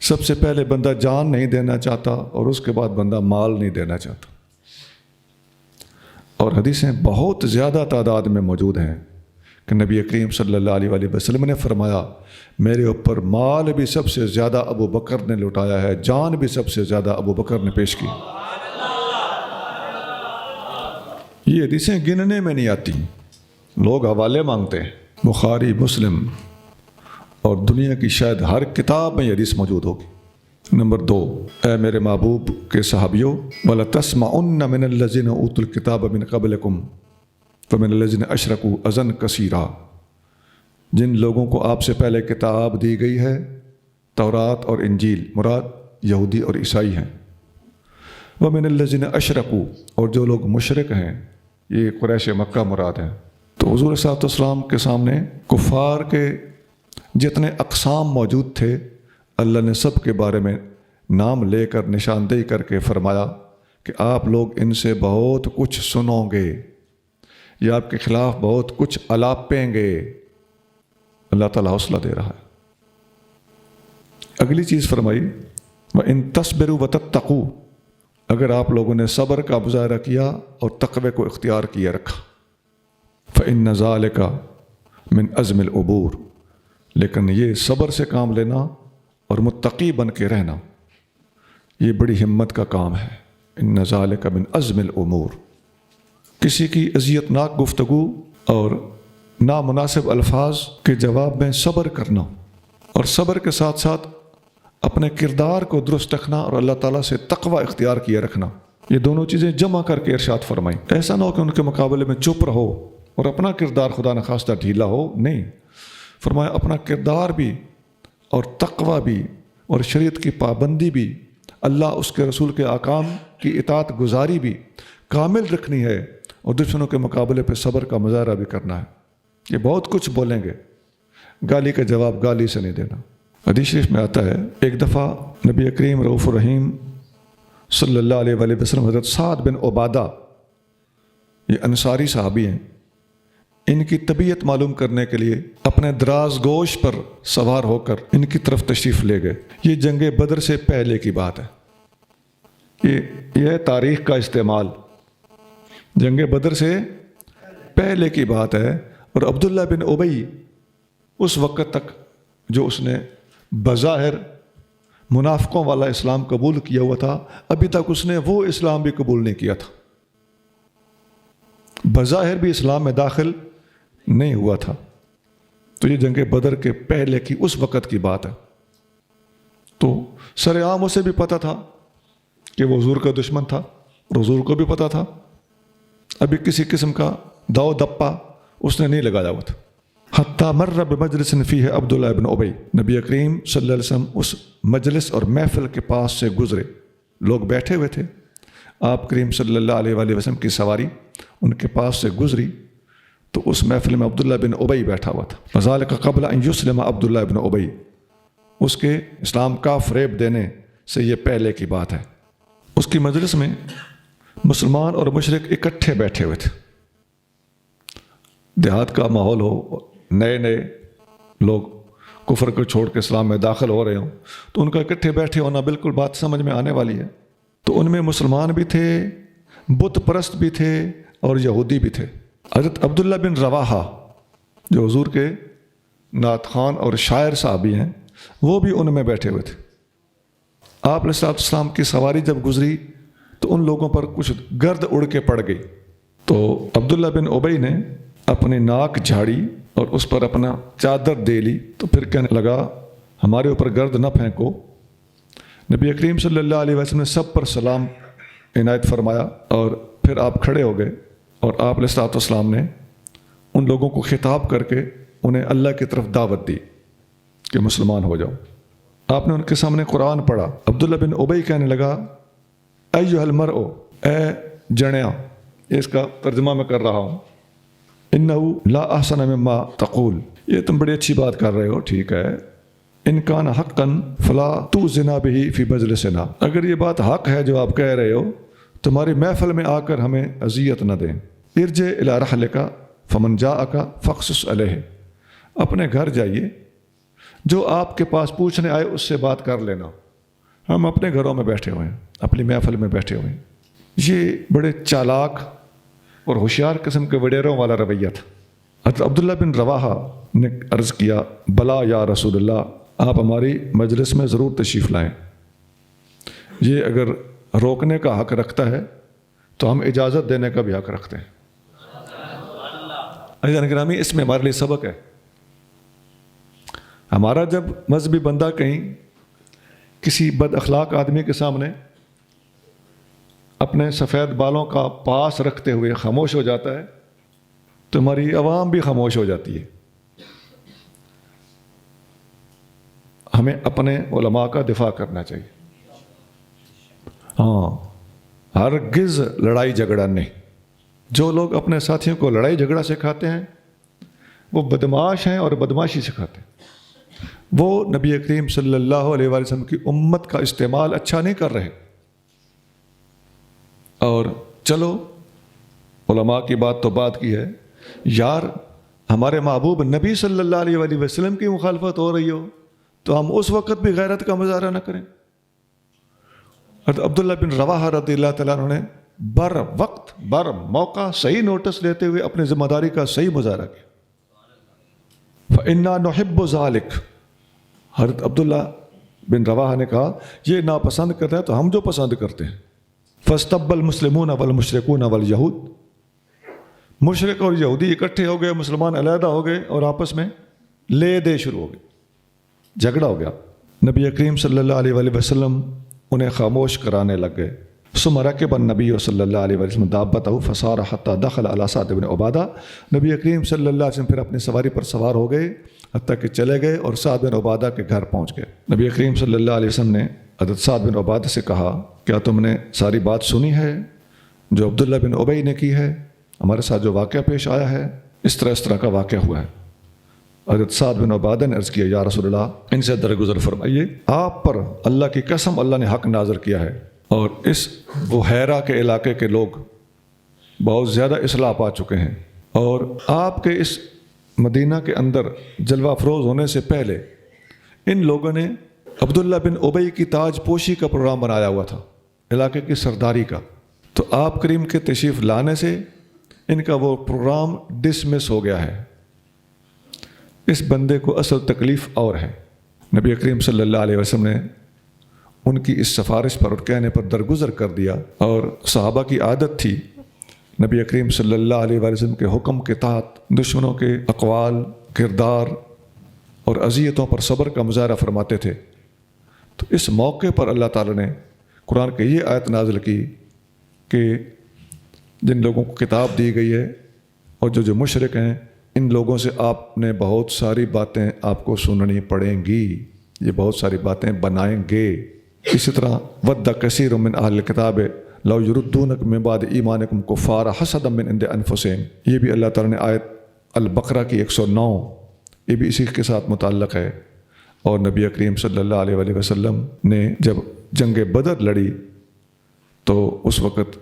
سب سے پہلے بندہ جان نہیں دینا چاہتا اور اس کے بعد بندہ مال نہیں دینا چاہتا، اور حدیثیں بہت زیادہ تعداد میں موجود ہیں کہ نبی کریم صلی اللہ علیہ وآلہ وسلم نے فرمایا میرے اوپر مال بھی سب سے زیادہ ابو بکر نے لٹایا ہے، جان بھی سب سے زیادہ ابو بکر نے پیش کی۔ یہ حدیثیں گننے میں نہیں آتی، لوگ حوالے مانگتے ہیں، بخاری، مسلم اور دنیا کی شاید ہر کتاب میں یہ حدیث موجود ہوگی۔ نمبر 2، اے میرے محبوب کے صحابیوں، وَلَتَسْمَعُنَّ مِنَ الَّذِينَ أُوتُوا الْكِتَابَ مِنْ قَبْلِكُمْ وَمِنَ الَّذِينَ أَشْرَكُوا أَذًى كَثِيرًا، جن لوگوں کو آپ سے پہلے کتاب دی گئی ہے، تورات اور انجیل، مراد یہودی اور عیسائی ہیں، وَمِنَ الَّذِينَ أَشْرَكُوا، اور جو لوگ مشرک ہیں، یہ قریش مکہ مراد ہیں۔ تو حضور صلی اللہ علیہ وسلم کے سامنے کفار کے جتنے اقسام موجود تھے، اللہ نے سب کے بارے میں نام لے کر نشاندہی کر کے فرمایا کہ آپ لوگ ان سے بہت کچھ سنو گے، یا آپ کے خلاف بہت کچھ الاپیں گے۔ اللہ تعالیٰ حوصلہ دے رہا ہے۔ اگلی چیز فرمائی وَإِن تَصْبِرُوا وَتَتَّقُوا، اگر آپ لوگوں نے صبر کا مظاہرہ کیا اور تقوی کو اختیار کیا رکھا، فَإِنَّ ذَلِكَ مِنْ عَزْمِ الْأُمُورِ، لیکن یہ صبر سے کام لینا اور متقی بن کے رہنا، یہ بڑی ہمت کا کام ہے۔ ان ذالک من عزم الامور، کسی کی اذیت ناک گفتگو اور نامناسب الفاظ کے جواب میں صبر کرنا، اور صبر کے ساتھ ساتھ اپنے کردار کو درست رکھنا اور اللہ تعالیٰ سے تقوی اختیار کیے رکھنا، یہ دونوں چیزیں جمع کر کے ارشاد فرمائیں۔ ایسا نہ ہو کہ ان کے مقابلے میں چپ رہو اور اپنا کردار خدا نخواستہ ڈھیلا ہو، نہیں، فرمایا اپنا کردار بھی اور تقوی بھی اور شریعت کی پابندی بھی، اللہ اس کے رسول کے احکام کی اطاعت گزاری بھی کامل رکھنی ہے، اور دشمنوں کے مقابلے پہ صبر کا مظاہرہ بھی کرنا ہے۔ یہ بہت کچھ بولیں گے، گالی کا جواب گالی سے نہیں دینا۔ حدیث شریف میں آتا ہے ایک دفعہ نبی کریم رؤوف الرحیم صلی اللہ علیہ وآلہ وسلم حضرت سعد بن عبادہ، یہ انصاری صحابی ہیں، ان کی طبیعت معلوم کرنے کے لیے اپنے دراز گوش پر سوار ہو کر ان کی طرف تشریف لے گئے۔ یہ جنگ بدر سے پہلے کی بات ہے، یہ تاریخ کا استعمال جنگ بدر سے پہلے کی بات ہے، اور عبداللہ بن ابی اس وقت تک جو اس نے بظاہر منافقوں والا اسلام قبول کیا ہوا تھا، ابھی تک اس نے وہ اسلام بھی قبول نہیں کیا تھا، بظاہر بھی اسلام میں داخل نہیں ہوا تھا۔ تو یہ جنگ بدر کے پہلے کی اس وقت کی بات ہے۔ تو سر عام اسے بھی پتہ تھا کہ وہ حضور کا دشمن تھا، اور حضور کو بھی پتہ تھا، ابھی کسی قسم کا داؤ دپا اس نے نہیں لگایا ہوا تھا۔ حتیٰ مر بمجلس فیہ عبداللہ بن ابی، نبی کریم صلی اللہ علیہ وسلم اس مجلس اور محفل کے پاس سے گزرے، لوگ بیٹھے ہوئے تھے، آپ کریم صلی اللہ علیہ وآلہ وسلم کی سواری ان کے پاس سے گزری، تو اس محفل میں عبداللہ بن ابی بیٹھا ہوا تھا۔ وذالک قبل ان یسلم عبداللہ بن ابی، اس کے اسلام کا فریب دینے سے یہ پہلے کی بات ہے۔ اس کی مجلس میں مسلمان اور مشرک اکٹھے بیٹھے ہوئے تھے، دیہات کا ماحول ہو، نئے نئے لوگ کفر کو چھوڑ کے اسلام میں داخل ہو رہے ہوں، تو ان کا اکٹھے بیٹھے ہونا بالکل بات سمجھ میں آنے والی ہے۔ تو ان میں مسلمان بھی تھے، بت پرست بھی تھے، اور یہودی بھی تھے۔ حضرت عبداللہ بن رواحہ جو حضور کے نعت خوان اور شاعر صحابی ہیں، وہ بھی ان میں بیٹھے ہوئے تھے۔ آپ علیہ السلام کی سواری جب گزری تو ان لوگوں پر کچھ گرد اڑ کے پڑ گئی، تو عبداللہ بن ابی نے اپنی ناک جھاڑی اور اس پر اپنا چادر دے لی، تو پھر کہنے لگا ہمارے اوپر گرد نہ پھینکو۔ نبی کریم صلی اللہ علیہ وسلم نے سب پر سلام عنایت فرمایا، اور پھر آپ کھڑے ہو گئے، اور آپ علیہ السلام نے ان لوگوں کو خطاب کر کے انہیں اللہ کی طرف دعوت دی کہ مسلمان ہو جاؤ۔ آپ نے ان کے سامنے قرآن پڑھا۔ عبداللہ بن ابی کہنے لگا ایھا المرء، اے جنیا، اس کا ترجمہ میں کر رہا ہوں، انہ لا احسن مما تقول، یہ تم بڑی اچھی بات کر رہے ہو، ٹھیک ہے، ان کان حقا فلا توزنا به فی مجلسنا، اگر یہ بات حق ہے جو آپ کہہ رہے ہو، تمہاری محفل میں آ کر ہمیں اذیت نہ دیں۔ ارجع الی رحلک فمن جاءک فاقصص علیہ، اپنے گھر جائیے، جو آپ کے پاس پوچھنے آئے اس سے بات کر لینا، ہم اپنے گھروں میں بیٹھے ہوئے ہیں، اپنی محفل میں بیٹھے ہوئے ہیں۔ یہ بڑے چالاک اور ہوشیار قسم کے وڈیروں والا رویہ تھا۔ حضرت عبداللہ بن رواحہ نے عرض کیا بلا یا رسول اللہ، آپ ہماری مجلس میں ضرور تشریف لائیں، یہ اگر روکنے کا حق رکھتا ہے تو ہم اجازت دینے کا بھی حق رکھتے ہیں۔ عزیزان گرامی، اس میں ہمارے لیے سبق ہے۔ ہمارا جب مذہبی بندہ کہیں کسی بد اخلاق آدمی کے سامنے اپنے سفید بالوں کا پاس رکھتے ہوئے خاموش ہو جاتا ہے تو ہماری عوام بھی خاموش ہو جاتی ہے۔ ہمیں اپنے علماء کا دفاع کرنا چاہیے۔ ہاں، ہرگز لڑائی جھگڑا نہیں۔ جو لوگ اپنے ساتھیوں کو لڑائی جھگڑا سکھاتے ہیں وہ بدماش ہیں اور بدماشی سکھاتے ہیں۔ وہ نبی کریم صلی اللہ علیہ وآلہ وسلم کی امت کا استعمال اچھا نہیں کر رہے۔ اور چلو علماء کی بات تو بات کی ہے، یار ہمارے محبوب نبی صلی اللہ علیہ وآلہ وسلم کی مخالفت ہو رہی ہو تو ہم اس وقت بھی غیرت کا مظاہرہ نہ کریں۔ حضرت عبداللہ بن رواحہ رضی اللہ تعالیٰ عنہ نے بر وقت بر موقع صحیح نوٹس لیتے ہوئے اپنی ذمہ داری کا صحیح مظاہرہ کیا۔ فَإِنَّا نُحِبُّ ذَلِكَ، حضرت عبداللہ بن رواحہ نے کہا یہ ناپسند کرتا ہے تو ہم جو پسند کرتے ہیں. فاستب المسلمون والمشرکون والیہود، مشرک اور یہودی اکٹھے ہو گئے، مسلمان علیحدہ ہو گئے اور آپس میں لے دے شروع ہو گئے، جھگڑا ہو گیا. نبی کریم صلی اللہ علیہ وآلہ وسلم انہیں خاموش کرانے لگ گئے. ثم رکب النبی صلی اللہ علیہ وسلم دابتہ فسار حتی دخل علی سعد بن عبادہ، نبی کریم صلی اللہ علیہ وسلم پھر اپنی سواری پر سوار ہو گئے حتیٰ کہ چلے گئے اور سعد بن عبادہ کے گھر پہنچ گئے. نبی کریم صلی اللہ علیہ وسلم نے حضرت سعد بن عبادہ سے کہا کیا تم نے ساری بات سنی ہے جو عبداللہ بن ابی نے کی ہے، ہمارے ساتھ جو واقعہ پیش آیا ہے، اس طرح کا واقعہ ہوا ہے. حضرت سعد بن عبادہ نے عرض کیا یا رسول اللہ ان سے درگزر فرمائیے، آپ پر اللہ کی قسم اللہ نے حق نازل کیا ہے اور اس بحیرہ کے علاقے کے لوگ بہت زیادہ اصلاح پا چکے ہیں، اور آپ کے اس مدینہ کے اندر جلوہ افروز ہونے سے پہلے ان لوگوں نے عبداللہ بن ابی کی تاج پوشی کا پروگرام بنایا ہوا تھا، علاقے کی سرداری کا. تو آپ کریم کے تشریف لانے سے ان کا وہ پروگرام ڈسمس ہو گیا ہے. اس بندے کو اصل تکلیف اور ہے. نبی کریم صلی اللہ علیہ وسلم نے ان کی اس سفارش پر اور کہنے پر درگزر کر دیا، اور صحابہ کی عادت تھی نبی کریم صلی اللہ علیہ وسلم کے حکم کے تحت دشمنوں کے اقوال، کردار اور اذیتوں پر صبر کا مظاہرہ فرماتے تھے. تو اس موقع پر اللہ تعالیٰ نے قرآن کی یہ آیت نازل کی کہ جن لوگوں کو کتاب دی گئی ہے اور جو مشرک ہیں ان لوگوں سے آپ نے بہت ساری باتیں آپ کو سننی پڑیں گی، یہ بہت ساری باتیں بنائیں گے. اسی طرح ود کثیر من اہل الکتاب لو یردونک من بعد ایمانکم کفارا حسدا من عند انفسہم، یہ بھی اللہ تعالیٰ نے آیت البقرہ کی 109 یہ بھی اسی کے ساتھ متعلق ہے. اور نبی کریم صلی اللہ علیہ وآلہ وسلم نے جب جنگ بدر لڑی تو اس وقت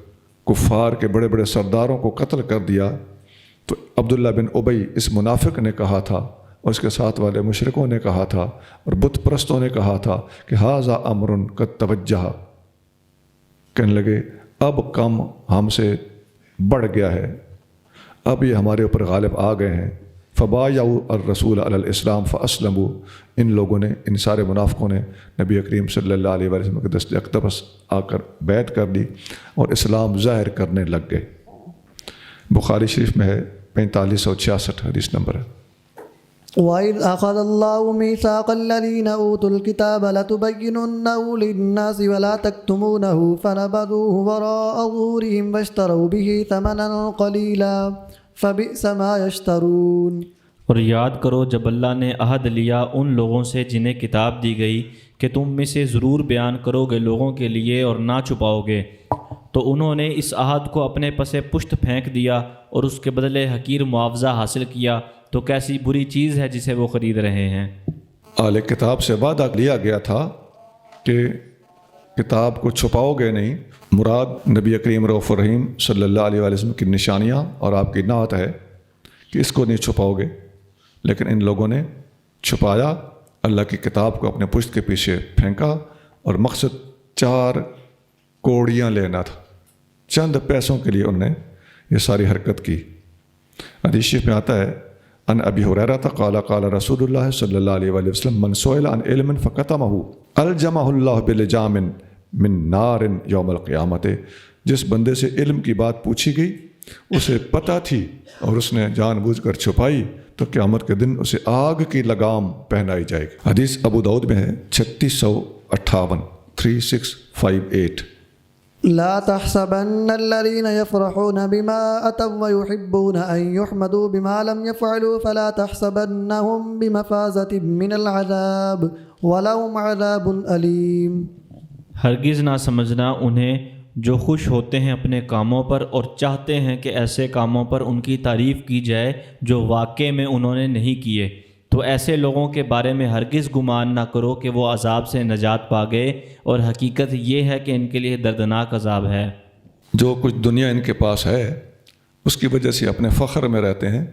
کفار کے بڑے بڑے سرداروں کو قتل کر دیا. تو عبداللہ بن ابی اس منافق نے کہا تھا اور اس کے ساتھ والے مشرکوں نے کہا تھا اور بت پرستوں نے کہا تھا کہ ھذا امر قد توجہ، کہنے لگے اب کم ہم سے بڑھ گیا ہے، اب یہ ہمارے اوپر غالب آ گئے ہیں. فبایعوا الرسول علی الاسلام فاسلموا، ان لوگوں نے، ان سارے منافقوں نے نبی کریم صلی اللہ علیہ وسلم کے دست اقدس آ کر بیعت کر لی اور اسلام ظاہر کرنے لگ گئے. بخاری شریف میں ہے 4566 حدیث نمبر ہے. وَإِذْ أَخَذَ اللَّهُ مِيثَاقَ الَّذِينَ أُوتُوا الْكِتَابَ لَتُبَيِّنُنَّهُ لِلنَّاسِ وَلَا تَكْتُمُونَهُ فَنَبَذُوهُ وَرَاءَ ظُهُورِهِمْ وَاشْتَرَوْا بِهِ ثَمَنًا قَلِيلًا فَبِئْسَ مَا يَشْتَرُونَ. اور یاد کرو جب اللہ نے عہد لیا ان لوگوں سے جنہیں کتاب دی گئی کہ تم میں سے ضرور بیان کرو گے لوگوں کے لیے اور نہ چھپاؤ گے، تو انہوں نے اس عہد کو اپنے پس پشت پھینک دیا اور اس کے بدلے حقیر معاوضہ حاصل کیا. تو کیسی بری چیز ہے جسے وہ خرید رہے ہیں. اہل کتاب سے وعدہ لیا گیا تھا کہ کتاب کو چھپاؤ گے نہیں. مراد نبی کریم رؤوف الرحیم صلی اللہ علیہ وسلم کی نشانیاں اور آپ کی نعت ہے کہ اس کو نہیں چھپاؤ گے، لیکن ان لوگوں نے چھپایا، اللہ کی کتاب کو اپنے پشت کے پیچھے پھینکا اور مقصد 4 کوڑیاں لینا تھا. چند پیسوں کے لیے انہوں نے یہ ساری حرکت کی. حدیث شریف میں آتا ہے ان ابی ہریرہ قال قال رسول اللہ صلی اللہ علیہ وآلہ وسلم من سئل عن علم فکتمہ الجمہ اللہ بلجام من نار یوم القیامت، جس بندے سے علم کی بات پوچھی گئی اسے پتہ تھی اور اس نے جان بوجھ کر چھپائی تو قیامت کے دن اسے آگ کی لگام پہنائی جائے گی. حدیث ابو داؤد میں ہے 3658 3658. لا تحسبن الذين يفرحون بما أتوا ويحبون أن يحمدوا بما لم يفعلوا فلا تحسبنهم بمفازة من العذاب ولهم عذاب أليم. ہرگز نہ سمجھنا انہیں جو خوش ہوتے ہیں اپنے کاموں پر اور چاہتے ہیں کہ ایسے کاموں پر ان کی تعریف کی جائے جو واقع میں انہوں نے نہیں کیے، تو ایسے لوگوں کے بارے میں ہرگز گمان نہ کرو کہ وہ عذاب سے نجات پا گئے، اور حقیقت یہ ہے کہ ان کے لیے دردناک عذاب ہے. جو کچھ دنیا ان کے پاس ہے اس کی وجہ سے اپنے فخر میں رہتے ہیں،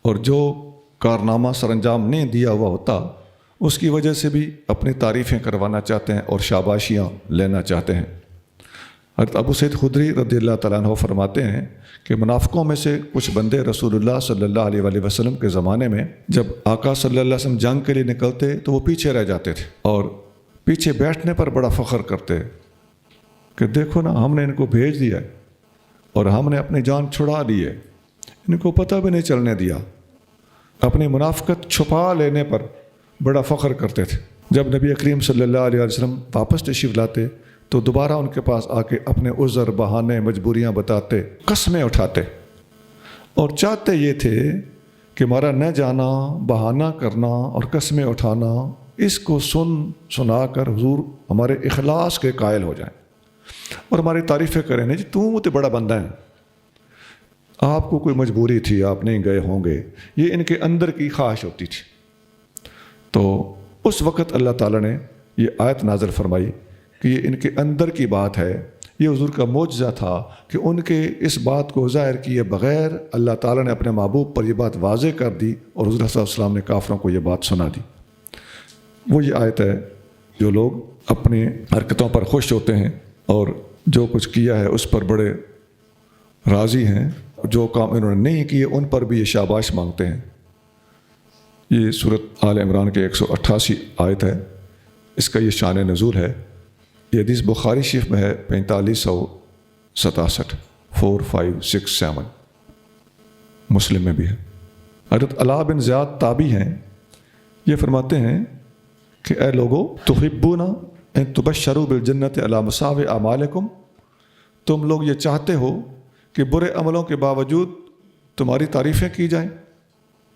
اور جو کارنامہ سر انجام نہیں دیا ہوا ہوتا اس کی وجہ سے بھی اپنی تعریفیں کروانا چاہتے ہیں اور شاباشیاں لینا چاہتے ہیں. حضرت ابو سعید خدری رضی اللہ تعالیٰ عنہ فرماتے ہیں کہ منافقوں میں سے کچھ بندے رسول اللہ صلی اللہ علیہ وآلہ وسلم کے زمانے میں جب آقا صلی اللہ علیہ وسلم جنگ کے لیے نکلتے تو وہ پیچھے رہ جاتے تھے اور پیچھے بیٹھنے پر بڑا فخر کرتے کہ دیکھو نا ہم نے ان کو بھیج دیا ہے اور ہم نے اپنی جان چھڑا لی ہے، ان کو پتہ بھی نہیں چلنے دیا، اپنی منافقت چھپا لینے پر بڑا فخر کرتے تھے۔ جب نبی کریم صلی اللہ علیہ وسلم واپس تشریف لاتے تو دوبارہ ان کے پاس آ کے اپنے عذر، بہانے، مجبوریاں بتاتے، قسمیں اٹھاتے اور چاہتے یہ تھے کہ ہمارا نہ جانا، بہانہ کرنا اور قسمیں اٹھانا، اس کو سنا کر حضور ہمارے اخلاص کے قائل ہو جائیں اور ہماری تعریفیں کریں، نہیں جی تو بڑا بندہ ہے، آپ کو کوئی مجبوری تھی، آپ نہیں گئے ہوں گے، یہ ان کے اندر کی خواہش ہوتی تھی۔ تو اس وقت اللہ تعالیٰ نے یہ آیت نازل فرمائی کہ یہ ان کے اندر کی بات ہے۔ یہ حضور کا معجزہ تھا کہ ان کے اس بات کو ظاہر کیے بغیر اللہ تعالیٰ نے اپنے محبوب پر یہ بات واضح کر دی اور حضور صلی اللہ علیہ وسلم نے کافروں کو یہ بات سنا دی۔ وہ یہ آیت ہے، جو لوگ اپنی حرکتوں پر خوش ہوتے ہیں اور جو کچھ کیا ہے اس پر بڑے راضی ہیں، جو کام انہوں نے نہیں کیے ان پر بھی یہ شاباش مانگتے ہیں۔ یہ سورۃ آل عمران کے 188 آیت ہے، اس کا یہ شان نزول ہے۔ یہ حدیث بخاری شریف میں ہے 4567، 4567، مسلم میں بھی ہے۔ حضرت علاء بن زیاد تابعی ہیں، یہ فرماتے ہیں کہ اے لوگو تحبون ان تبشروا بالجنت علی مساوی اعمالکم، تم لوگ یہ چاہتے ہو کہ برے عملوں کے باوجود تمہاری تعریفیں کی جائیں۔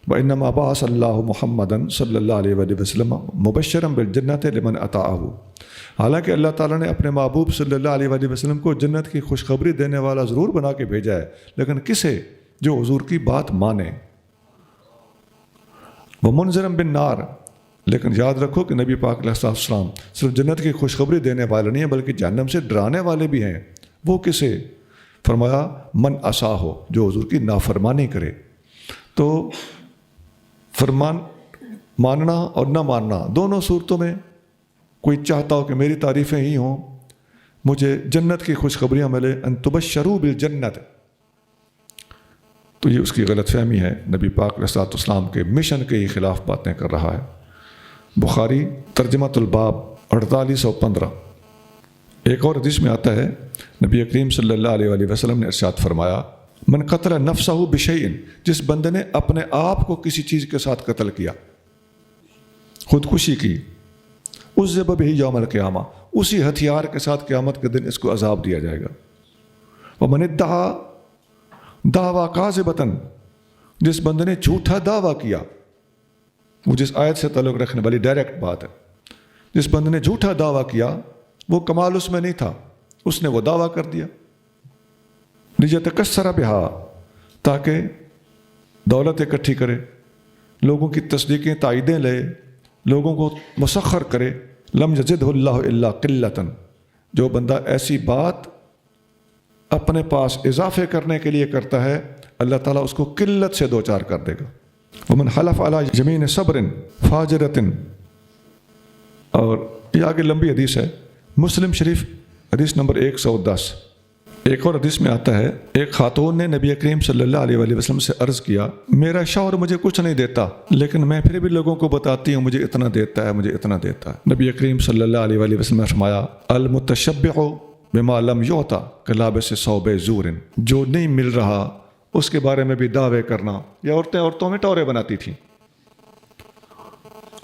وَإِنَّمَا بَعَثَ اللَّهُ مُحَمَّدًا صلی اللہ علیہ وآلہ وسلم مبشرا بالجنت لمن اطاعه، حالانکہ اللہ تعالیٰ نے اپنے محبوب صلی اللہ علیہ وآلہ وسلم کو جنت کی خوشخبری دینے والا ضرور بنا کے بھیجا ہے، لیکن کسے؟ جو حضور کی بات مانے۔ وَمُنذِرًا بِالنَّارِ، لیکن یاد رکھو کہ نبی پاک علیہ السلام صرف جنت کی خوشخبری دینے والے نہیں ہیں بلکہ جہنم سے ڈرانے والے بھی ہیں۔ وہ کسے؟ فرمایا من عصا ہو، جو حضور کی نافرمانی کرے۔ تو فرمان ماننا اور نہ ماننا دونوں صورتوں میں کوئی چاہتا ہو کہ میری تعریفیں ہی ہوں، مجھے جنت کی خوشخبریاں ملے، ان تبشروا بالجنت، تو یہ اس کی غلط فہمی ہے، نبی پاک علیہ السلام کے مشن کے ہی خلاف باتیں کر رہا ہے۔ بخاری ترجمۃ الباب 4815، ایک اور حدیث میں آتا ہے نبی کریم صلی اللہ علیہ وآلہ وسلم نے ارشاد فرمایا من قتل نفسہ بشیء، جس بندے نے اپنے آپ کو کسی چیز کے ساتھ قتل کیا، خودکشی کی، عذب بہ یوم القیامہ، اسی ہتھیار کے ساتھ قیامت کے دن اس کو عذاب دیا جائے گا۔ ومن ادعی دعویٰ کاذبۃ، جس بندے نے جھوٹا دعویٰ کیا، وہ جس آیت سے تعلق رکھنے والی ڈائریکٹ بات ہے، جس بندے نے جھوٹا دعویٰ کیا وہ کمال اس میں نہیں تھا، اس نے وہ دعویٰ کر دیا، لیتکثر بہا، تاکہ دولت اکٹھی کرے، لوگوں کی تصدیقیں تائیدیں لے، لوگوں کو مسخر کرے، لم یزدہ اللہ الا قلۃ، جو بندہ ایسی بات اپنے پاس اضافے کرنے کے لیے کرتا ہے اللہ تعالیٰ اس کو قلت سے دوچار کر دے گا۔ ومن حلف علی یمین صبر فاجرۃ، اور یہ آگے لمبی حدیث ہے، مسلم شریف حدیث نمبر 110۔ ایک اور حدیث میں آتا ہے ایک خاتون نے نبی کریم صلی اللہ علیہ وآلہ وسلم سے عرض کیا میرا شوہر مجھے کچھ نہیں دیتا لیکن میں پھر بھی لوگوں کو بتاتی ہوں مجھے اتنا دیتا ہے، مجھے اتنا دیتا ہے۔ نبی کریم صلی اللہ علیہ وآلہ وسلم نے فرمایا المتشبع بما لم یعطى کلابس ثوب زور، جو نہیں مل رہا اس کے بارے میں بھی دعوے کرنا، یا عورتوں میں ٹورے بناتی تھیں۔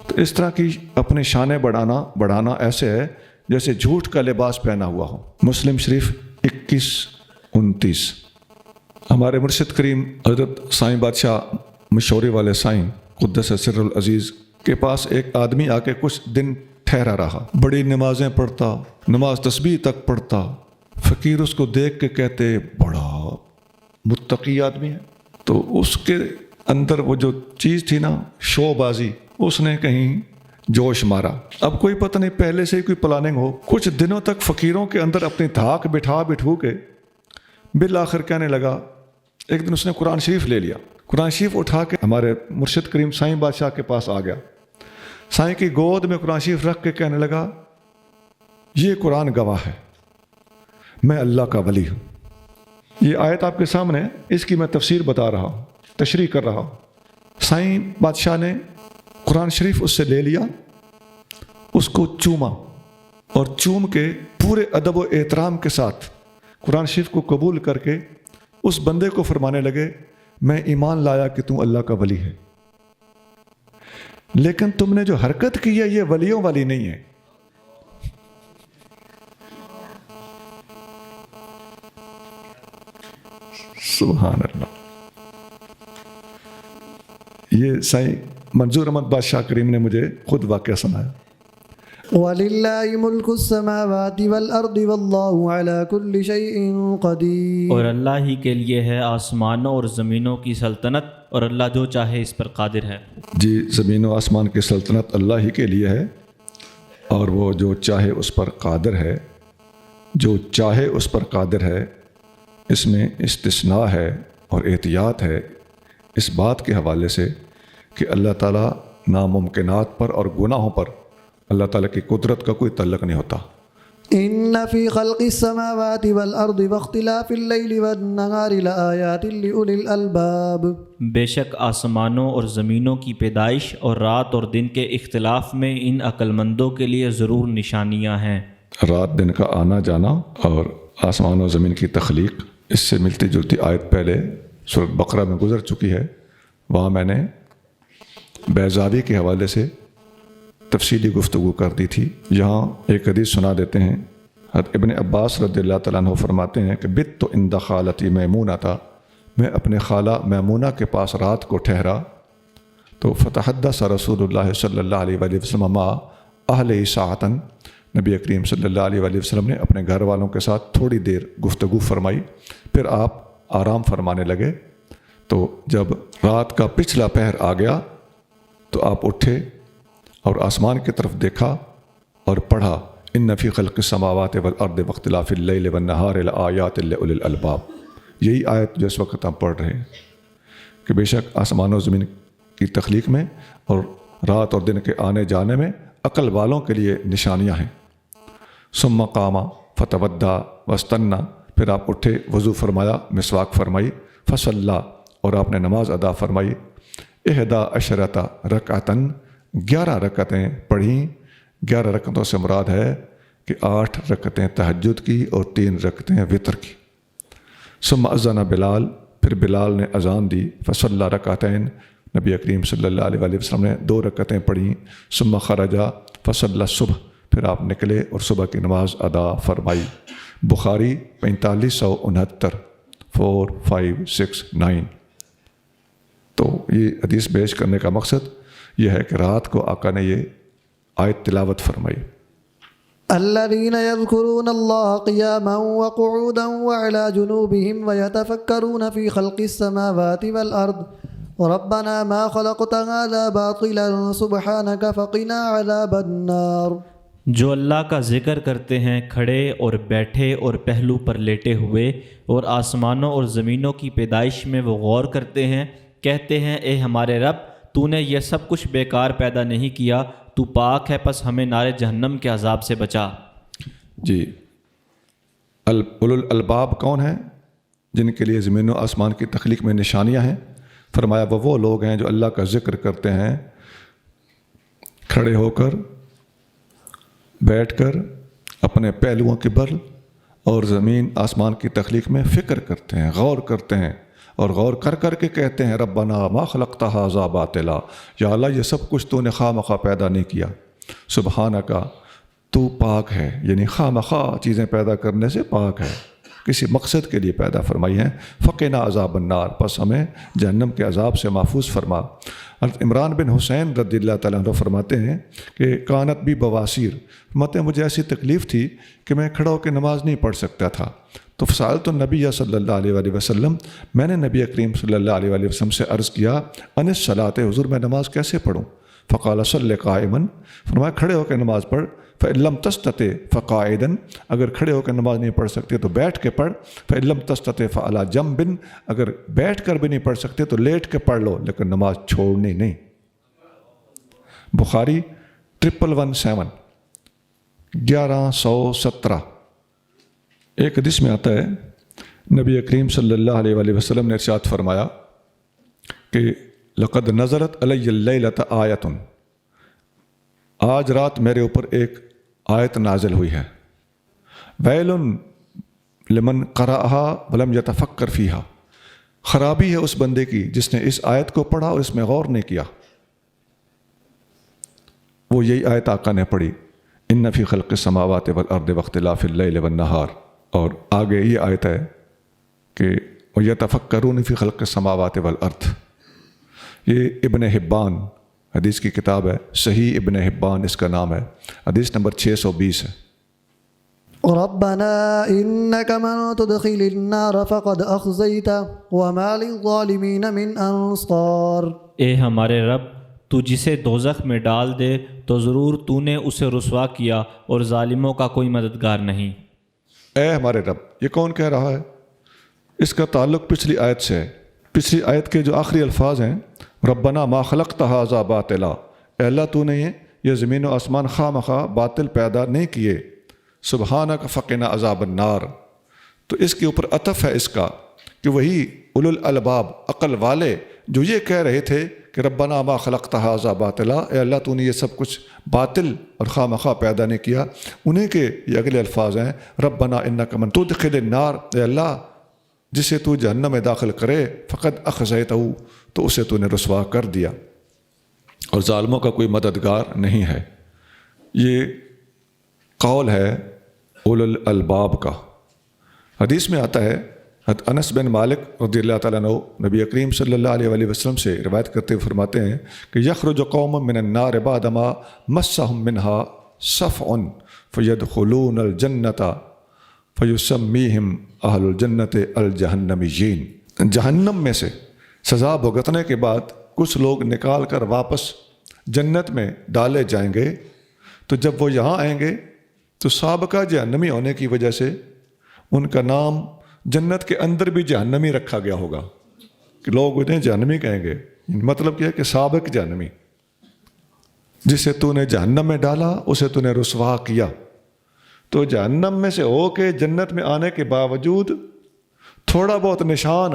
تو اس طرح کی اپنے شانے بڑھانا ایسے ہے جیسے جھوٹ کا لباس پہنا ہوا ہو۔ مسلم شریف 2129۔ ہمارے مرشد کریم حضرت سائیں بادشاہ مشورے والے سائیں قدس سر العزیز کے پاس ایک آدمی آ کے کچھ دن ٹھہرا رہا، بڑی نمازیں پڑھتا، نماز تسبیح تک پڑھتا۔ فقیر اس کو دیکھ کے کہتے بڑا متقی آدمی ہے، تو اس کے اندر وہ جو چیز تھی نا شو بازی، اس نے کہیں جوش مارا۔ اب کوئی پتہ نہیں پہلے سے ہی کوئی پلاننگ ہو، کچھ دنوں تک فقیروں کے اندر اپنی دھاک بٹھو کے بالآخر کہنے لگا، ایک دن اس نے قرآن شریف لے لیا، قرآن شریف اٹھا کے ہمارے مرشد کریم سائیں بادشاہ کے پاس آ گیا، سائیں کی گود میں قرآن شریف رکھ کے کہنے لگا یہ قرآن گواہ ہے میں اللہ کا ولی ہوں۔ یہ آیت آپ کے سامنے، اس کی میں تفسیر بتا رہا ہوں، تشریح کر رہا ہوں۔ سائیں بادشاہ نے قرآن شریف اس سے لے لیا، اس کو چوما، اور چوم کے پورے ادب و احترام کے ساتھ قرآن شریف کو قبول کر کے اس بندے کو فرمانے لگے میں ایمان لایا کہ تم اللہ کا ولی ہے، لیکن تم نے جو حرکت کی ہے یہ ولیوں والی نہیں ہے۔ سبحان اللہ۔ یہ سائیں منظور احمد بادشاہ کریم نے مجھے خود واقعہ سنایا۔ وَلِلَّهِ مُلْكُ السَّمَاوَاتِ وَالْأَرْضِ وَاللَّهُ عَلَى كُلِّ شَيْءٍ قَدِيرٌ، اور اللہ ہی کے لیے ہے آسمانوں اور زمینوں کی سلطنت، اور اللہ جو چاہے اس پر قادر ہے۔ جی، زمین و آسمان کی سلطنت اللہ ہی کے لیے ہے، اور وہ جو چاہے اس پر قادر ہے۔ جو چاہے اس پر قادر ہے، اس میں استثناء ہے اور احتیاط ہے اس بات کے حوالے سے کہ اللہ تعالیٰ ناممکنات پر اور گناہوں پر اللہ تعالیٰ کی قدرت کا کوئی تعلق نہیں ہوتا۔ إن في خلق السماوات والأرض واختلاف الليل والنهار لآيات لأولي الألباب، بے شک آسمانوں اور زمینوں کی پیدائش اور رات اور دن کے اختلاف میں ان عقل مندوں کے لیے ضرور نشانیاں ہیں۔ رات دن کا آنا جانا اور آسمان و زمین کی تخلیق، اس سے ملتی جلتی آیت پہلے سورۃ بقرہ میں گزر چکی ہے، وہاں میں نے بیضاوی کے حوالے سے تفصیلی گفتگو کر دی تھی۔ یہاں ایک حدیث سنا دیتے ہیں۔ حضرت ابن عباس رضی اللہ تعالیٰ عنہ فرماتے ہیں کہ بت عند خالتی میمونہ تھا، میں اپنے خالہ میمونہ کے پاس رات کو ٹھہرا تو فتحدث رسول اللہ صلی اللہ علیہ وآلہ وسلم ما اہلہ ساعتاً، نبی کریم صلی اللہ علیہ وآلہ وسلم نے اپنے گھر والوں کے ساتھ تھوڑی دیر گفتگو فرمائی، پھر آپ آرام فرمانے لگے۔ تو جب رات کا پچھلا پہر آ گیا تو آپ اٹھے اور آسمان کی طرف دیکھا اور پڑھا ان فی خلق السماوات والارض واختلاف اللیل والنہار لآیات لأولی الالباب۔ یہی آیت جو اس وقت ہم پڑھ رہے ہیں کہ بے شک آسمان و زمین کی تخلیق میں اور رات اور دن کے آنے جانے میں عقل والوں کے لیے نشانیاں ہیں۔ ثم قام فتودع واستنى، پھر آپ اٹھے، وضو فرمایا، مسواک فرمائی، فصلی، اور آپ نے نماز ادا فرمائی، 11 رکعتاً، 11 رکعتیں پڑھیں۔ 11 رکعتوں سے مراد ہے کہ 8 رکعتیں تہجد کی اور 3 رکعتیں وطر کی۔ ثم اذن بلال، پھر بلال نے اذان دی، فصلی رکعتین، نبی کریم صلی اللہ علیہ وآلہ وسلم نے 2 رکعتیں پڑھیں۔ ثم خرج فصلی الصبح، پھر آپ نکلے اور صبح کی نماز ادا فرمائی۔ بخاری 4569، 4، 5، 6، 9۔ تو یہ حدیث پیش کرنے کا مقصد یہ ہے کہ رات کو آقا نے یہ آیت تلاوت فرمائی۔ الذين يذكرون الله قياما وقعودا وعلى جنوبهم ويتفكرون في خلق السماوات والأرض ربنا ما خلقت هذا باطلا سبحانك فقنا عذاب النار، جو اللہ کا ذکر کرتے ہیں کھڑے اور بیٹھے اور پہلو پر لیٹے ہوئے، اور آسمانوں اور زمینوں کی پیدائش میں وہ غور کرتے ہیں، کہتے ہیں اے ہمارے رب، تو نے یہ سب کچھ بیکار پیدا نہیں کیا، تو پاک ہے، پس ہمیں نار جہنم کے عذاب سے بچا۔ جی، اولو الالباب کون ہیں؟ جن کے لیے زمین و آسمان کی تخلیق میں نشانیاں ہیں۔ فرمایا وہ لوگ ہیں جو اللہ کا ذکر کرتے ہیں کھڑے ہو کر، بیٹھ کر، اپنے پہلوؤں کے بل، اور زمین آسمان کی تخلیق میں فکر کرتے ہیں، غور کرتے ہیں، اور غور کر کر کے کہتے ہیں ربنا ما خلقت ھذا باطلا، یا اللہ یہ سب کچھ تو نے خواہ مخواہ پیدا نہیں کیا، سبحانک، تو پاک ہے، یعنی خواہ مخواہ چیزیں پیدا کرنے سے پاک ہے، کسی مقصد کے لیے پیدا فرمائی ہیں۔ فقنا عذاب النار، پس ہمیں جہنم کے عذاب سے محفوظ فرما۔ حضرت عمران بن حسین رضی اللہ تعالیٰ عنہ فرماتے ہیں کہ کانت بھی بواسیر، فرماتے ہیں مجھے ایسی تکلیف تھی کہ میں کھڑا ہو کے نماز نہیں پڑھ سکتا تھا، تو فسألت النبی صلی اللہ علیہ وآلہ وسلم، میں نے نبی کریم صلی اللہ علیہ وآلہ وسلم سے عرض کیا ان الصلاۃ، حضور میں نماز کیسے پڑھوں؟ فقال صلی قائما، فرمایا کھڑے ہو کے نماز پڑھ، فإن لم تستطع فقاعدا، اگر کھڑے ہو کے نماز نہیں پڑھ سکتے تو بیٹھ کے پڑھ، فإن لم تستطع فعلى جنب، اگر بیٹھ کر بھی نہیں پڑھ سکتے تو لیٹ کے پڑھ لو، لیکن نماز چھوڑنی نہیں۔ بخاری 1117، 1117۔ ایک حدیث میں آتا ہے نبی کریم صلی اللہ علیہ وآلہ وسلم نے ارشاد فرمایا کہ لقد نظرت علی اللیلۃ آیۃ، آج رات میرے اوپر ایک آیت نازل ہوئی ہے، ویل لمن قرأها ولم یتفکر فیہا، خرابی ہے اس بندے کی جس نے اس آیت کو پڑھا اور اس میں غور نہیں کیا۔ وہ یہی آیت آقا نے پڑھی، ان فی خلق السماوات والارض واختلاف اللیل والنہار، اور آگے یہ آیت ہے کہ وَيَتَفَكَّرُونَ فِي خَلْقِ السَّمَاوَاتِ وَالْأَرْضِ۔ یہ ابن حبان حدیث کی کتاب ہے، صحیح ابن حبان اس کا نام ہے، حدیث نمبر 620 ہے۔ ربنا إنك من تدخل النار فقد أخزيته وما للظالمين من أنصار۔ اے ہمارے رب، تو جسے دوزخ میں ڈال دے تو ضرور تو نے اسے رسوا کیا اور ظالموں کا کوئی مددگار نہیں۔ اے ہمارے رب، یہ کون کہہ رہا ہے؟ اس کا تعلق پچھلی آیت سے ہے۔ پچھلی آیت کے جو آخری الفاظ ہیں، ربنا ما خلقت ھذا باطلا، اے اللہ تو نے یہ زمین و آسمان خواہ مخواہ باطل پیدا نہیں کیے، سبحانک فقنا عذاب النار، تو اس کے اوپر عطف ہے اس کا کہ وہی اولو الالباب، عقل والے جو یہ کہہ رہے تھے کہ ربنا ما خلقت ھذا باطلا، اے اللہ تو نے یہ سب کچھ باطل اور خواہ مخواہ پیدا نہیں کیا، انہیں کے یہ اگلے الفاظ ہیں، ربنا انک من تدخل النار، اے اللہ جسے تو جہنم میں داخل کرے فقد اخزیتہ، تو اسے تو نے رسوا کر دیا اور ظالموں کا کوئی مددگار نہیں ہے۔ یہ قول ہے اولو الالباب کا۔ حدیث میں آتا ہے، حضرت انس بن مالک رضی اللہ تعالیٰ عنہ نبی کریم صلی اللہ علیہ وآلہ وسلم سے روایت کرتے ہوئے فرماتے ہیں کہ یخرج قوم من النار بعد ما مسهم منها صفع فیدخلون الجنۃ فیسمیہم اہل الجنت الجہنمیین۔ جہنم میں سے سزا بھگتنے کے بعد کچھ لوگ نکال کر واپس جنت میں ڈالے جائیں گے، تو جب وہ یہاں آئیں گے تو سابقہ جہنمی ہونے کی وجہ سے ان کا نام جنت کے اندر بھی جہنمی رکھا گیا ہوگا، کہ لوگ انہیں جہنمی کہیں گے۔ مطلب کیا ہے کہ سابق جہنمی، جسے تو نے جہنم میں ڈالا اسے تو نے رسوا کیا، تو جہنم میں سے ہو کے جنت میں آنے کے باوجود تھوڑا بہت نشان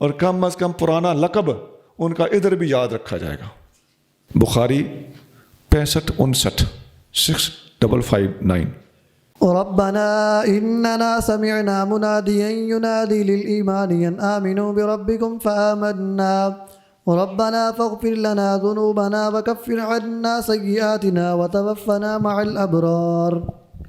اور کم از کم پرانا لقب ان کا ادھر بھی یاد رکھا جائے گا۔ بخاری 6559 6559۔ ربنا إننا سمعنا مناديا ينادي للإيمان أن آمنوا بربكم فآمنا ربنا فاغفر لنا ذنوبنا وكفر عنا سيئاتنا وتوفنا مع الأبرار۔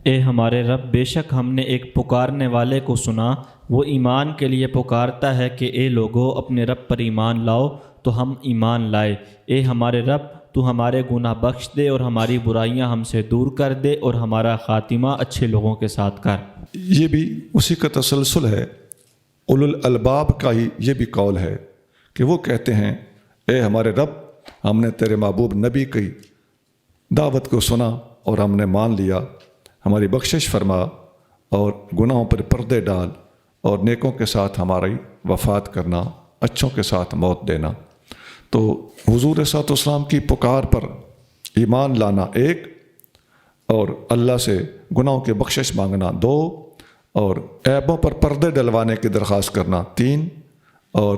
اے ہمارے رب، بے شک ہم نے ایک پکارنے والے کو سنا، وہ ایمان کے لیے پکارتا ہے کہ اے لوگو اپنے رب پر ایمان لاؤ، تو ہم ایمان لائے۔ اے ہمارے رب، تو ہمارے گناہ بخش دے اور ہماری برائیاں ہم سے دور کر دے اور ہمارا خاتمہ اچھے لوگوں کے ساتھ کر۔ یہ بھی اسی کا تسلسل ہے، اولو الالباب کا ہی یہ بھی قول ہے کہ وہ کہتے ہیں اے ہمارے رب، ہم نے تیرے محبوب نبی کی دعوت کو سنا اور ہم نے مان لیا، ہماری بخشش فرما اور گناہوں پر پردے ڈال اور نیکوں کے ساتھ ہماری وفات کرنا، اچھوں کے ساتھ موت دینا۔ تو حضور صلی اللہ علیہ وسلم کی پکار پر ایمان لانا ایک، اور اللہ سے گناہوں کی بخشش مانگنا دو، اور عیبوں پر پردے ڈلوانے کی درخواست کرنا تین، اور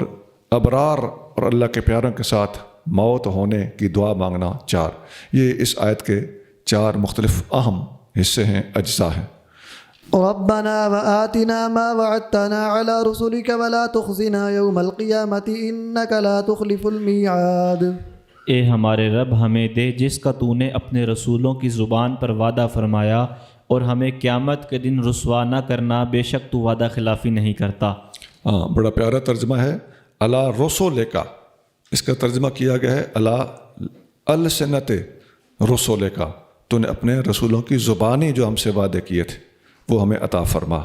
ابرار اور اللہ کے پیاروں کے ساتھ موت ہونے کی دعا مانگنا چار۔ یہ اس آیت کے چار مختلف اہم حصے ہیں، اجزاء ہیں۔ ربنا وآتنا ما وعدتنا على رسلك ولا تخزنا يوم القيامة إنك لا تخلف الميعاد۔ اے ہمارے رب، ہمیں دے جس کا تو نے اپنے رسولوں کی زبان پر وعدہ فرمایا، اور ہمیں قیامت کے دن رسوا نہ کرنا، بے شک تو وعدہ خلافی نہیں کرتا۔ ہاں، بڑا پیارا ترجمہ ہے، علی رسولک، اس کا ترجمہ کیا گیا ہے علی السنت رسولک، تو نے اپنے رسولوں کی زبانی جو ہم سے وعدے کیے تھے وہ ہمیں عطا فرما۔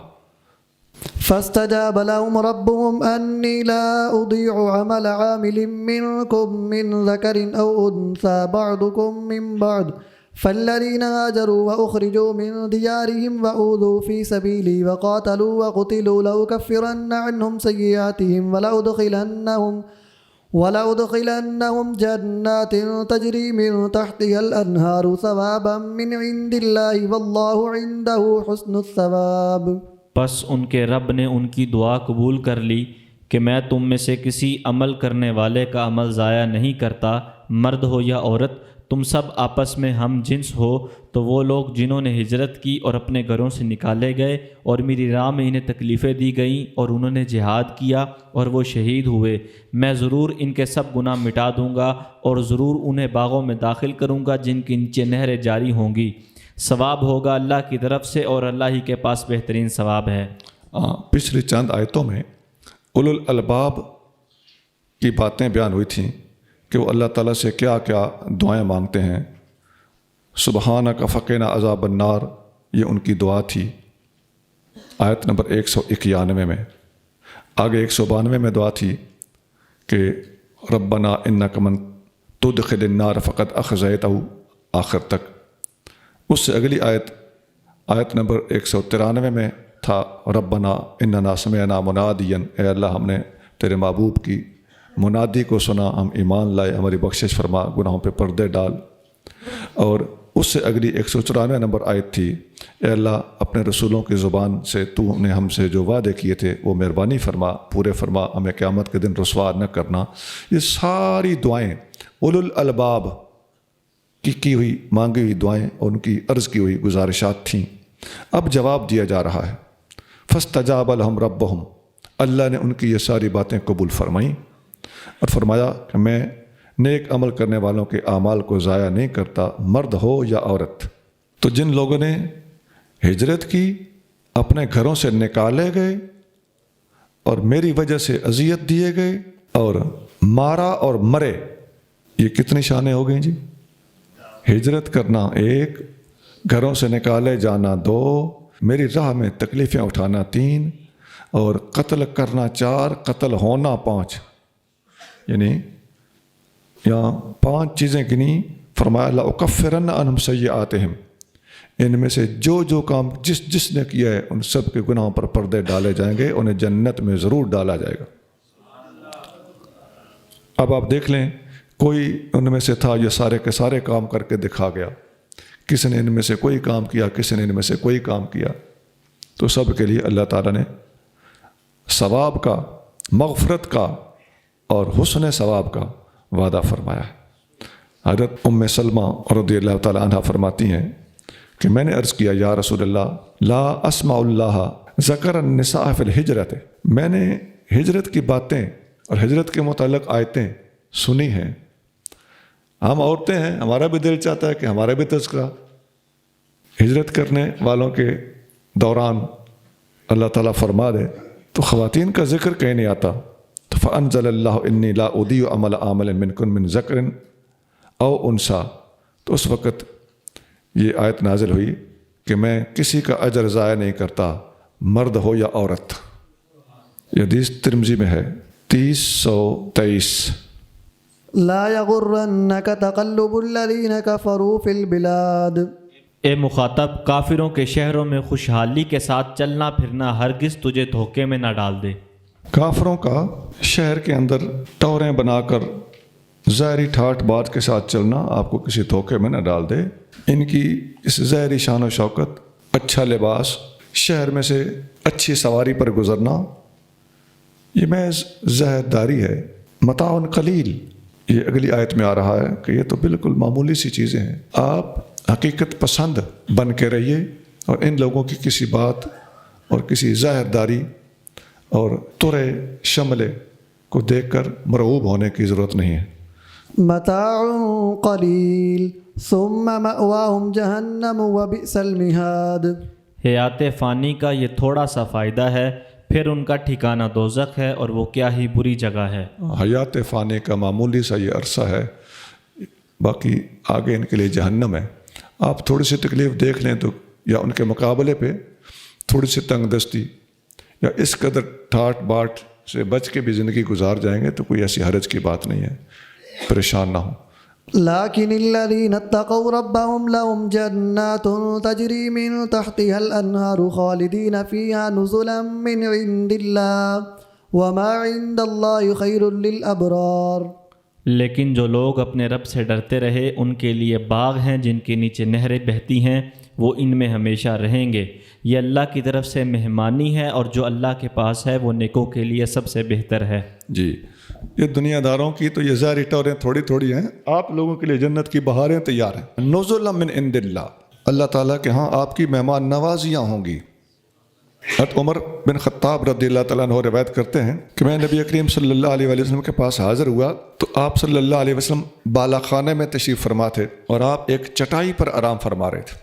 فاستجاب لهم ربهم أني لا أضيع عمل عامل منكم من ذكر أو أنثى بعضكم من بعض فالذين هاجروا وأخرجوا من ديارهم وأوذوا في سبيلي وقاتلوا وقتلوا لأكفرن عنهم سيئاتهم ولأدخلنهم جنات تجري من تحتها الأنهار ثوابا من عند الله والله عنده حسن الثواب۔ پس ان کے رب نے ان کی دعا قبول کر لی کہ میں تم میں سے کسی عمل کرنے والے کا عمل ضائع نہیں کرتا، مرد ہو یا عورت، تم سب آپس میں ہم جنس ہو تو وہ لوگ جنہوں نے ہجرت کی اور اپنے گھروں سے نکالے گئے اور میری راہ میں انہیں تکلیفیں دی گئیں اور انہوں نے جہاد کیا اور وہ شہید ہوئے، میں ضرور ان کے سب گناہ مٹا دوں گا اور ضرور انہیں باغوں میں داخل کروں گا جن کے نیچے نہریں جاری ہوں گی، ثواب ہوگا اللہ کی طرف سے اور اللہ ہی کے پاس بہترین ثواب ہے۔ پچھلی چند آیتوں میں اولو الالباب کی باتیں بیان ہوئی تھیں کہ وہ اللہ تعالیٰ سے کیا کیا دعائیں مانگتے ہیں۔ سبحانک فقنا عذاب النار، یہ ان کی دعا تھی آیت نمبر 191 میں۔ آگے 192 میں دعا تھی کہ ربنا انک من تدخل النار فقد اخزیتہ، آخر تک۔ اس سے اگلی آیت نمبر 193 میں تھا ربنا اننا سمعنا منادیا، اے اللہ ہم نے تیرے محبوب کی منادی کو سنا، ہم ایمان لائے، ہماری بخشش فرما، گناہوں پہ پردے ڈال۔ اور اس سے اگلی 194 نمبر آیت تھی اے اللہ اپنے رسولوں کی زبان سے تو نے ہم سے جو وعدے کیے تھے وہ مہربانی فرما، پورے فرما، ہمیں قیامت کے دن رسوا نہ کرنا۔ یہ ساری دعائیں اولو الالباب کی ہوئی مانگی ہوئی دعائیں اور ان کی عرض کی ہوئی گزارشات تھیں۔ اب جواب دیا جا رہا ہے، فاستجاب لهم ربهم، اللہ نے ان کی یہ ساری باتیں قبول فرمائیں اور فرمایا کہ میں نیک عمل کرنے والوں کے اعمال کو ضائع نہیں کرتا، مرد ہو یا عورت۔ تو جن لوگوں نے ہجرت کی، اپنے گھروں سے نکالے گئے اور میری وجہ سے اذیت دیے گئے اور مارا اور مرے، یہ کتنی شانیں ہو گئیں جی؟ ہجرت کرنا ایک، گھروں سے نکالے جانا دو، میری راہ میں تکلیفیں اٹھانا تین، اور قتل کرنا چار، قتل ہونا پانچ، یعنی یہاں 5 چیزیں گنی، فرمایا لأکفرن عنہم سیئاتہم، ان میں سے جو کام جس نے کیا ہے ان سب کے گناہوں پر پردے ڈالے جائیں گے، انہیں جنت میں ضرور ڈالا جائے گا۔ اب آپ دیکھ لیں، کوئی ان میں سے تھا یہ سارے کے سارے کام کر کے دکھا گیا، کسی نے ان میں سے کوئی کام کیا، کسی نے ان میں سے کوئی کام کیا، تو سب کے لیے اللہ تعالیٰ نے ثواب کا، مغفرت کا اور حسن ثواب کا وعدہ فرمایا ہے۔ حضرت ام سلمہ رضی اللہ تعالیٰ عنہ فرماتی ہیں کہ میں نے عرض کیا یا رسول اللہ لا اسمع اللہ ذکر النساء فی الہجرت، میں نے ہجرت کی باتیں اور ہجرت کے متعلق آیتیں سنی ہیں، ہم عورتیں ہیں، ہمارا بھی دل چاہتا ہے کہ ہمارا بھی تذکرہ ہجرت کرنے والوں کے دوران اللہ تعالیٰ فرما دے، تو خواتین کا ذکر کہیں نہیں آتا۔ تو فانزل اللہ انی لا اضیع عمل عامل منکن من ذکر او انثی، تو اس وقت یہ آیت نازل ہوئی کہ میں کسی کا اجر ضائع نہیں کرتا، مرد ہو یا عورت۔ یہ حدیث ترمذی میں ہے 3023۔ لا یغرنک تقلب الذین کفروا فی البلاد، اے مخاطب، کافروں کے شہروں میں خوشحالی کے ساتھ چلنا پھرنا ہرگز تجھے دھوکے میں نہ ڈال دے۔ کافروں کا شہر کے اندر ٹوریں بنا کر ظاہری ٹھاٹ بات کے ساتھ چلنا آپ کو کسی دھوکے میں نہ ڈال دے۔ ان کی اس ظاہری شان و شوکت، اچھا لباس، شہر میں سے اچھی سواری پر گزرنا، یہ محض ظاہر داری ہے، متاع قلیل۔ یہ اگلی آیت میں آ رہا ہے کہ یہ تو بالکل معمولی سی چیزیں ہیں، آپ حقیقت پسند بن کے رہیے اور ان لوگوں کی کسی بات اور کسی ظاہر داری اور ترے شملے کو دیکھ کر مرعوب ہونے کی ضرورت نہیں ہے۔ متاع قلیل ثم مأواہم جہنم وبئس المہاد، حیات فانی کا یہ تھوڑا سا فائدہ ہے، پھر ان کا ٹھکانہ دوزخ ہے اور وہ کیا ہی بری جگہ ہے۔ حیات فانی کا معمولی سا یہ عرصہ ہے، باقی آگے ان کے لیے جہنم ہے۔ آپ تھوڑی سی تکلیف دیکھ لیں تو یا ان کے مقابلے پہ تھوڑی سی تنگ دستی یا اس قدر ٹھاٹ باٹ سے بچ کے بھی زندگی گزار جائیں گے تو کوئی ایسی حرج کی بات نہیں ہے، پریشان نہ ہوں۔ لیکن الذین اتقوا ربهم لهم جنات تجری من تحتها الانہار خالدین فیہا نزلا من عند اللہ وما عند اللہ خیر للابرار، لیکن جو لوگ اپنے رب سے ڈرتے رہے ان کے لیے باغ ہیں جن کے نیچے نہریں بہتی ہیں، وہ ان میں ہمیشہ رہیں گے، یہ اللہ کی طرف سے مہمانی ہے اور جو اللہ کے پاس ہے وہ نیکوں کے لیے سب سے بہتر ہے۔ جی یہ دنیا داروں کی تو یہ ظاہری ٹوریں تھوڑی تھوڑی ہیں، آپ لوگوں کے لیے جنت کی بہاریں تیار ہیں۔ نزلا من عند اللہ، اللہ تعالیٰ کے ہاں آپ کی مہمان نوازیاں ہوں گی۔ حضرت عمر بن خطاب رضی اللہ تعالیٰ عنہ روایت کرتے ہیں کہ میں نبی کریم صلی اللہ علیہ وسلم کے پاس حاضر ہوا تو آپ صلی اللہ علیہ وسلم بالا خانے میں تشریف فرما تھے اور آپ ایک چٹائی پر آرام فرما رہے تھے۔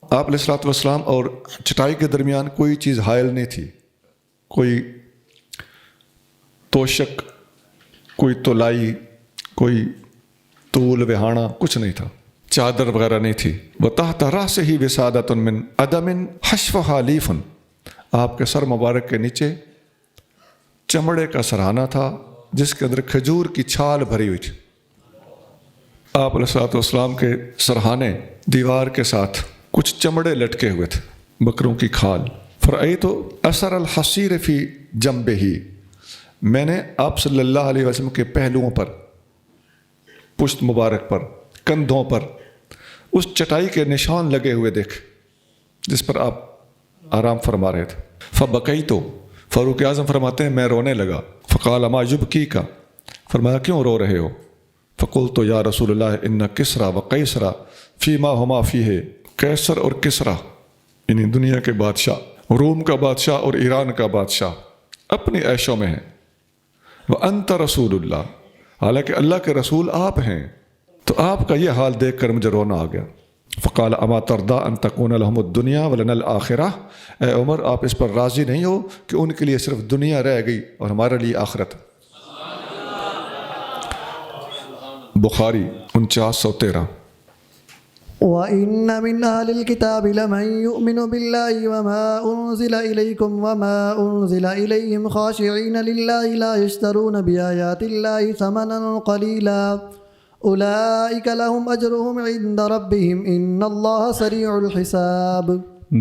آپ علیہ الصلوۃ والسلام اور چٹائی کے درمیان کوئی چیز حائل نہیں تھی، کوئی توشک، کوئی تولائی، کوئی طول وہاڑا، کچھ نہیں تھا، چادر وغیرہ نہیں تھی۔ وتحت رأسہ وسادۃ من عدم حشوھا لیف، آپ کے سر مبارک کے نیچے چمڑے کا سرہانہ تھا جس کے اندر کھجور کی چھال بھری ہوئی تھی۔ آپ علیہ الصلوۃ والسلام کے سرہانے دیوار کے ساتھ کچھ چمڑے لٹکے ہوئے تھے، بکروں کی کھال۔ فرأیت اثر الحصیر فی جنبہ، میں نے آپ صلی اللہ علیہ وسلم کے پہلوؤں پر، پشت مبارک پر، کندھوں پر اس چٹائی کے نشان لگے ہوئے دیکھے جس پر آپ آرام فرما رہے تھے۔ فبکیت، فاروق اعظم فرماتے ہیں میں رونے لگا۔ فقال ما یبکیک، فرمایا کیوں رو رہے ہو؟ فقلت یا رسول اللہ ان کسریٰ و قیصر فیما ہما فیہ، قیصر اور کسریٰ یعنی دنیا کے بادشاہ، روم کا بادشاہ اور ایران کا بادشاہ اپنی عیشوں میں ہیں، وانت رسول اللہ، حالانکہ اللہ کے رسول آپ ہیں، تو آپ کا یہ حال دیکھ کر مجھے رونا آ گیا۔ فقال اما ترضى ان تكون لهم الدنيا ولنا الاخرہ، اے عمر آپ اس پر راضی نہیں ہو کہ ان کے لیے صرف دنیا رہ گئی اور ہمارے لیے آخرت؟ بخاری 4913۔ وَإِنَّ مِنْ أَهْلِ الْكِتَابِ لَمَنْ يُؤْمِنُ بِاللَّهِ وَمَا أُنْزِلَ إِلَيْكُمْ وَمَا أُنْزِلَ إِلَيْهِمْ خَاشِعِينَ لِلَّهِ لَا يَشْتَرُونَ بِآيَاتِ اللَّهِ ثَمَنًا قَلِيلًا اولئک لہم اجرہم عند ربہم ان اللہ سریع الحساب۔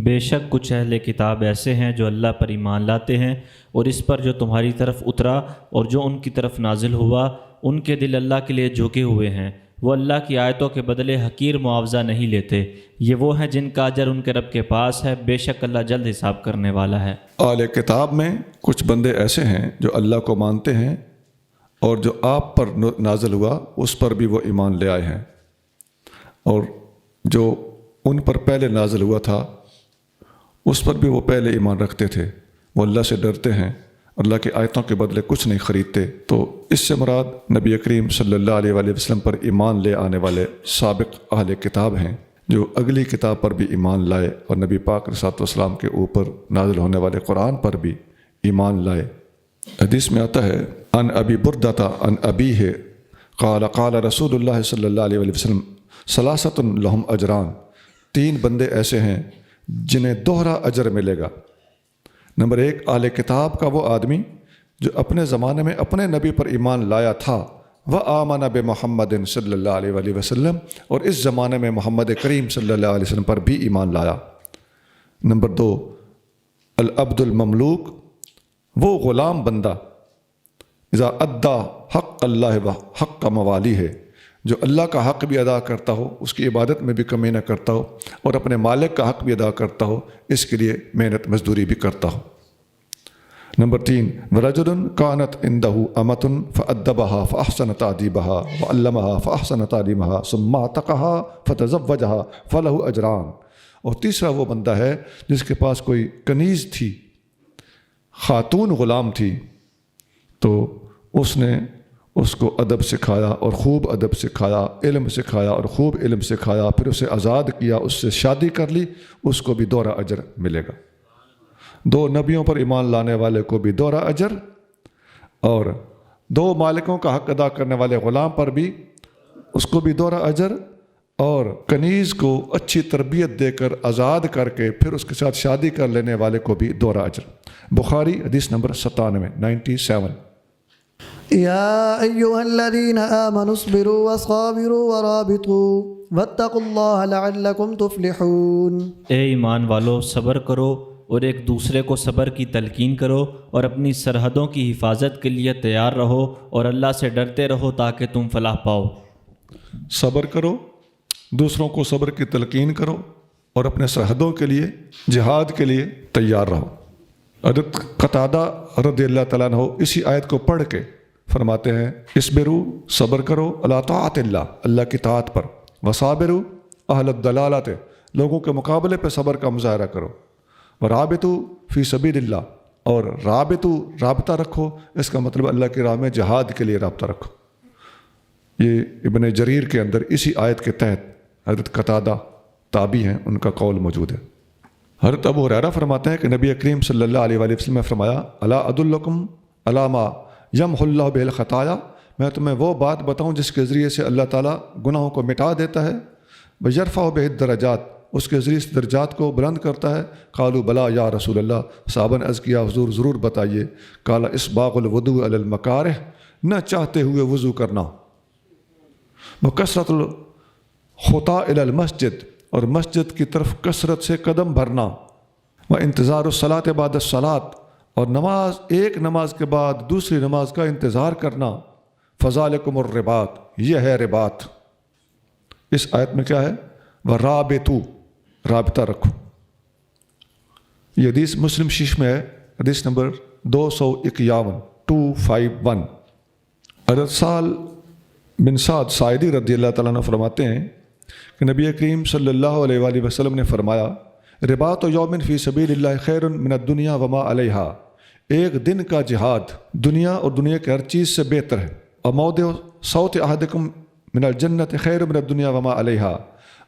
بے شک کچھ اہل کتاب ایسے ہیں جو اللہ پر ایمان لاتے ہیں اور اس پر جو تمہاری طرف اترا اور جو ان کی طرف نازل ہوا، ان کے دل اللہ کے لیے جھکے ہوئے ہیں، وہ اللہ کی آیتوں کے بدلے حقیر معاوضہ نہیں لیتے، یہ وہ ہیں جن کا اجر ان کے رب کے پاس ہے، بے شک اللہ جلد حساب کرنے والا ہے۔ اہل کتاب میں کچھ بندے ایسے ہیں جو اللہ کو مانتے ہیں اور جو آپ پر نازل ہوا اس پر بھی وہ ایمان لے آئے ہیں، اور جو ان پر پہلے نازل ہوا تھا اس پر بھی وہ پہلے ایمان رکھتے تھے، وہ اللہ سے ڈرتے ہیں، اللہ کی آیتوں کے بدلے کچھ نہیں خریدتے۔ تو اس سے مراد نبی کریم صلی اللہ علیہ وآلہ وسلم پر ایمان لے آنے والے سابق اہل کتاب ہیں، جو اگلی کتاب پر بھی ایمان لائے اور نبی پاک علیہ السلام کے اوپر نازل ہونے والے قرآن پر بھی ایمان لائے۔ حدیث میں آتا ہے ان ابی بردۃ ان ابیہ قال قال رسول اللہ صلی اللہ علیہ وسلم ثلاثۃ لہم اجران، تین بندے ایسے ہیں جنہیں دوہرا اجر ملے گا۔ نمبر ایک، اہل کتاب کا وہ آدمی جو اپنے زمانے میں اپنے نبی پر ایمان لایا تھا، وآمن بمحمد صلی اللہ علیہ وسلم، اور اس زمانے میں محمد کریم صلی اللہ علیہ وسلم پر بھی ایمان لایا۔ نمبر دو، العبد المملوک، وہ غلام بندہ اذا ادا حق اللہ و حق کا موالی ہے، جو اللہ کا حق بھی ادا کرتا ہو، اس کی عبادت میں بھی کمی نہ کرتا ہو، اور اپنے مالک کا حق بھی ادا کرتا ہو، اس کے لیے محنت مزدوری بھی کرتا ہو۔ نمبر تین، ورجل کانت عندہ امۃ فأدبہا فأحسن تأدیبہا وعلمہا فأحسن تعلیمہا ثم اعتقہا فتزوجہا فلہ اجران، اور تیسرا وہ بندہ ہے جس کے پاس کوئی کنیز تھی، خاتون غلام تھی، تو اس نے اس کو ادب سکھایا اور خوب ادب سکھایا، علم سکھایا اور خوب علم سکھایا، پھر اسے آزاد کیا، اس سے شادی کر لی، اس کو بھی دوہرا اجر ملے گا۔ دو نبیوں پر ایمان لانے والے کو بھی دوہرا اجر، اور دو مالکوں کا حق ادا کرنے والے غلام پر بھی اس کو بھی دوہرا اجر، اور کنیز کو اچھی تربیت دے کر آزاد کر کے پھر اس کے ساتھ شادی کر لینے والے کو بھی دوہرا اجر۔ بخاری حدیث نمبر 97۔ يا أيها الذين آمنوا اصبروا وصابروا ورابطوا واتقوا الله لعلكم تفلحون۔ اے ایمان والو، صبر کرو اور ایک دوسرے کو صبر کی تلقین کرو اور اپنی سرحدوں کی حفاظت کے لیے تیار رہو اور اللہ سے ڈرتے رہو تاکہ تم فلاح پاؤ۔ صبر کرو، دوسروں کو صبر کی تلقین کرو اور اپنے سرحدوں کے لیے، جہاد کے لیے تیار رہو۔ حضرت قتادہ رضی اللہ تعالیٰ عنہ اسی آیت کو پڑھ کے فرماتے ہیں اسبرو صبر کرو علی طاعت اللہ، اللہ کی طاعت پر، وصابرو اہل الضلالۃ لوگوں کے مقابلے پہ صبر کا مظاہرہ کرو، ورابطو فی سبیل اللہ اور رابطہ رکھو، اس کا مطلب اللہ کی راہ میں جہاد کے لیے رابطہ رکھو۔ یہ ابن جریر کے اندر اسی آیت کے تحت حضرت قتادہ تابعی ہیں، ان کا قول موجود ہے۔ حضرت ابو ہریرہ فرماتے ہیں کہ نبی کریم صلی اللہ علیہ وآلہ وسلم نے فرمایا الا ادلکم علی ما یمحو اللہ بہ الخطایا، میں تمہیں وہ بات بتاؤں جس کے ذریعے سے اللہ تعالیٰ گناہوں کو مٹا دیتا ہے، ویرفع بہ الدرجات اس کے ذریعے سے درجات کو بلند کرتا ہے۔ قالوا بلا یا رسول اللہ، صحابہ نے عرض کیا حضور ضرور بتائیے۔ قال اسباغ الوضوء علی المکارہ، نہ چاہتے ہوئے وضو کرنا، وکثرت الخطا الی المسجد اور مسجد کی طرف کثرت سے قدم بھرنا، وانتظار الصلاۃ بعد الصلاۃ اور نماز ایک نماز کے بعد دوسری نماز کا انتظار کرنا، فذالکم الرباط یہ ہے رباط۔ اس آیت میں کیا ہے؟ ورابطو رابطہ رکھو۔ یہ حدیث مسلم شریف میں ہے، حدیث نمبر 251 حضرت سہل بن سعد ساعدی رضی اللہ تعالیٰ عنہ فرماتے ہیں کہ نبی کریم صلی اللہ علیہ وآلہ وسلم نے فرمایا رباط یوم فی سبیل اللہ خیر من الدنیا وما علیہا، ایک دن کا جہاد دنیا اور دنیا کی ہر چیز سے بہتر ہے، اور موضع صوت احدکم من الجنت خیر من الدنیا وما علیہا،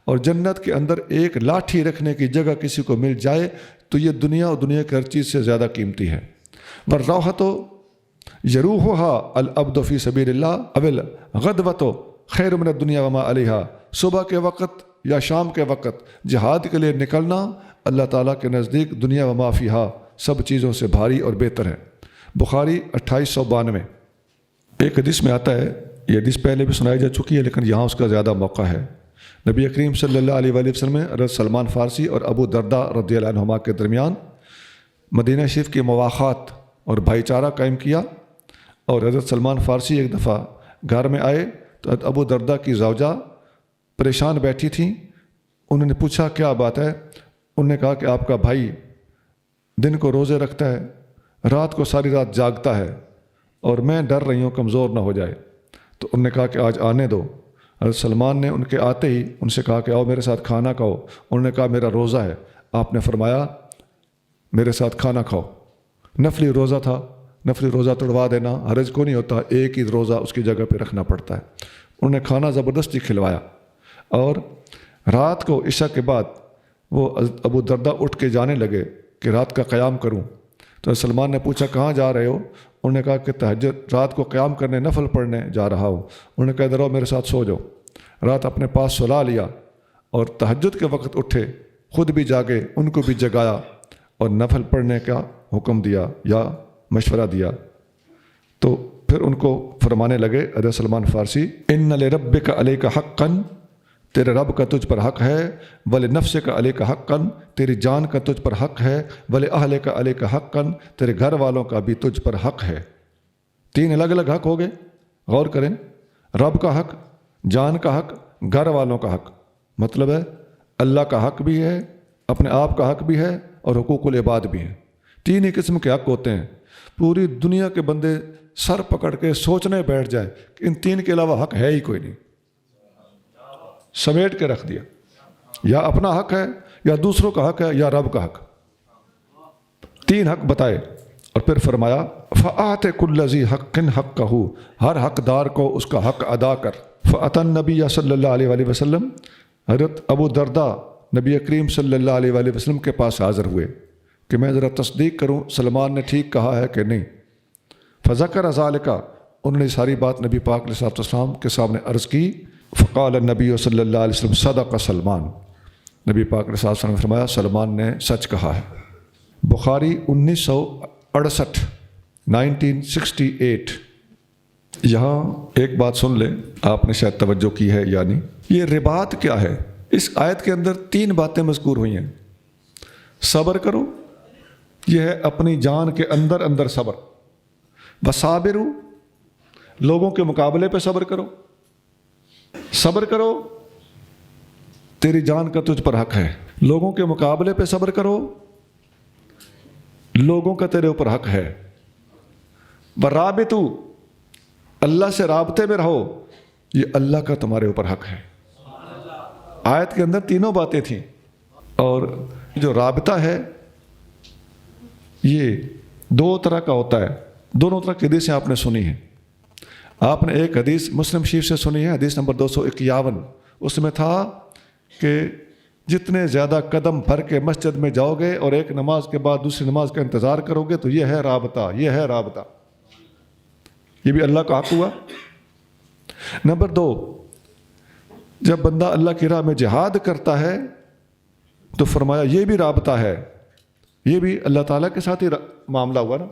اور جنت کے اندر ایک لاٹھی رکھنے کی جگہ کسی کو مل جائے تو یہ دنیا اور دنیا کی ہر چیز سے زیادہ قیمتی ہے۔ والروحۃ یروحها العبد فی سبیل اللہ اول غدوۃ خیر من الدنیا وما علیہا، صبح کے وقت یا شام کے وقت جہاد کے لیے نکلنا اللہ تعالیٰ کے نزدیک دنیا وما فیہا سب چیزوں سے بھاری اور بہتر ہے۔ بخاری 2892۔ ایک حدیث میں آتا ہے، یہ حدیث پہلے بھی سنائی جا چکی ہے لیکن یہاں اس کا زیادہ موقع ہے۔ نبی کریم صلی اللہ علیہ وآلہ وسلم نے حضرت سلمان فارسی اور ابو درداء رضی اللہ عنہما کے درمیان مدینہ شریف کی مواخات اور بھائی چارہ قائم کیا، اور حضرت سلمان فارسی ایک دفعہ گھر میں آئے تو ابو درداء کی زوجہ پریشان بیٹھی تھیں۔ انہوں نے پوچھا کیا بات ہے؟ انہوں نے کہا کہ آپ کا بھائی دن کو روزے رکھتا ہے، رات کو ساری رات جاگتا ہے، اور میں ڈر رہی ہوں کمزور نہ ہو جائے۔ تو انہوں نے کہا کہ آج آنے دو۔ حضرت سلمان نے ان کے آتے ہی ان سے کہا کہ آؤ میرے ساتھ کھانا کھاؤ۔ انہوں نے کہا میرا روزہ ہے۔ آپ نے فرمایا میرے ساتھ کھانا کھاؤ۔ نفلی روزہ تھا، نفلی روزہ توڑوا دینا حرج کو نہیں ہوتا، ایک ہی روزہ اس کی جگہ پہ رکھنا پڑتا ہے۔ انہوں نے کھانا زبردستی کھلوایا، اور رات کو عشاء کے بعد وہ ابو درداء اٹھ کے جانے لگے کہ رات کا قیام کروں۔ تو سلمان نے پوچھا کہاں جا رہے ہو؟ انہوں نے کہا کہ تہجد رات کو قیام کرنے نفل پڑھنے جا رہا ہوں۔ انہوں نے کہا ادھر آؤ میرے ساتھ سو جاؤ۔ رات اپنے پاس سلا لیا اور تہجد کے وقت اٹھے، خود بھی جاگے، ان کو بھی جگایا اور نفل پڑھنے کا حکم دیا یا مشورہ دیا۔ تو پھر ان کو فرمانے لگے حضرت سلمان فارسی ان لربک علیک حقا، تیرے رب کا تجھ پر حق ہے، ولنفسک علیک حقا، تیری جان کا تجھ پر حق ہے، ولاہلک علیک حقا، تیرے گھر والوں کا بھی تجھ پر حق ہے۔ تین الگ الگ حق ہو گئے، غور کریں، رب کا حق، جان کا حق، گھر والوں کا حق، مطلب ہے اللہ کا حق بھی ہے، اپنے آپ کا حق بھی ہے، اور حقوق العباد بھی ہیں۔ تین ہی قسم کے حق ہوتے ہیں۔ پوری دنیا کے بندے سر پکڑ کے سوچنے بیٹھ جائے کہ ان تین کے علاوہ حق ہے ہی کوئی نہیں، سمیٹ کے رکھ دیا، یا اپنا حق ہے، یا دوسروں کا حق ہے، یا رب کا حق۔ تین حق بتائے اور پھر فرمایا فآت کل ذی حق حقہ، ہر حقدار کو اس کا حق ادا کر۔ فأتی النبی صلی اللہ علیہ وآلہ وسلم، حضرت ابو درداء نبی کریم صلی اللہ علیہ وآلہ وسلم کے پاس حاضر ہوئے کہ میں ذرا تصدیق کروں سلمان نے ٹھیک کہا ہے کہ نہیں۔ فذکر ذالک، انہوں نے ساری بات نبی پاک علیہ السلام کے سامنے عرض کی۔ فقال النبی صلی اللہ علیہ وسلم صدق سلمان، نبی پاک علیہ السلام نے فرمایا سلمان نے سچ کہا ہے۔ بخاری 1968 1968۔ یہاں ایک بات سن لیں، آپ نے شاید توجہ کی ہے یا نہیں، یہ رباط کیا ہے؟ اس آیت کے اندر تین باتیں مذکور ہوئی ہیں۔ صبر کرو، یہ ہے اپنی جان کے اندر اندر صبر۔ وصابرو، لوگوں کے مقابلے پہ صبر کرو، صبر کرو، تیری جان کا تجھ پر حق ہے۔ لوگوں کے مقابلے پہ صبر کرو، لوگوں کا تیرے اوپر حق ہے۔ ورابطو، اللہ سے رابطے میں رہو، یہ اللہ کا تمہارے اوپر حق ہے۔ آیت کے اندر تینوں باتیں تھیں، اور جو رابطہ ہے یہ دو طرح کا ہوتا ہے۔ دونوں طرح کی حدیثیں آپ نے سنی ہیں۔ آپ نے ایک حدیث مسلم شریف سے سنی ہے، حدیث نمبر 251، اس میں تھا کہ جتنے زیادہ قدم بھر کے مسجد میں جاؤ گے اور ایک نماز کے بعد دوسری نماز کا انتظار کرو گے تو یہ ہے رابطہ، یہ ہے رابطہ۔ یہ بھی اللہ کا حق ہوا۔ نمبر 2، جب بندہ اللہ کی راہ میں جہاد کرتا ہے تو فرمایا یہ بھی رابطہ ہے، یہ بھی اللہ تعالیٰ کے ساتھ ہی معاملہ ہوا نا۔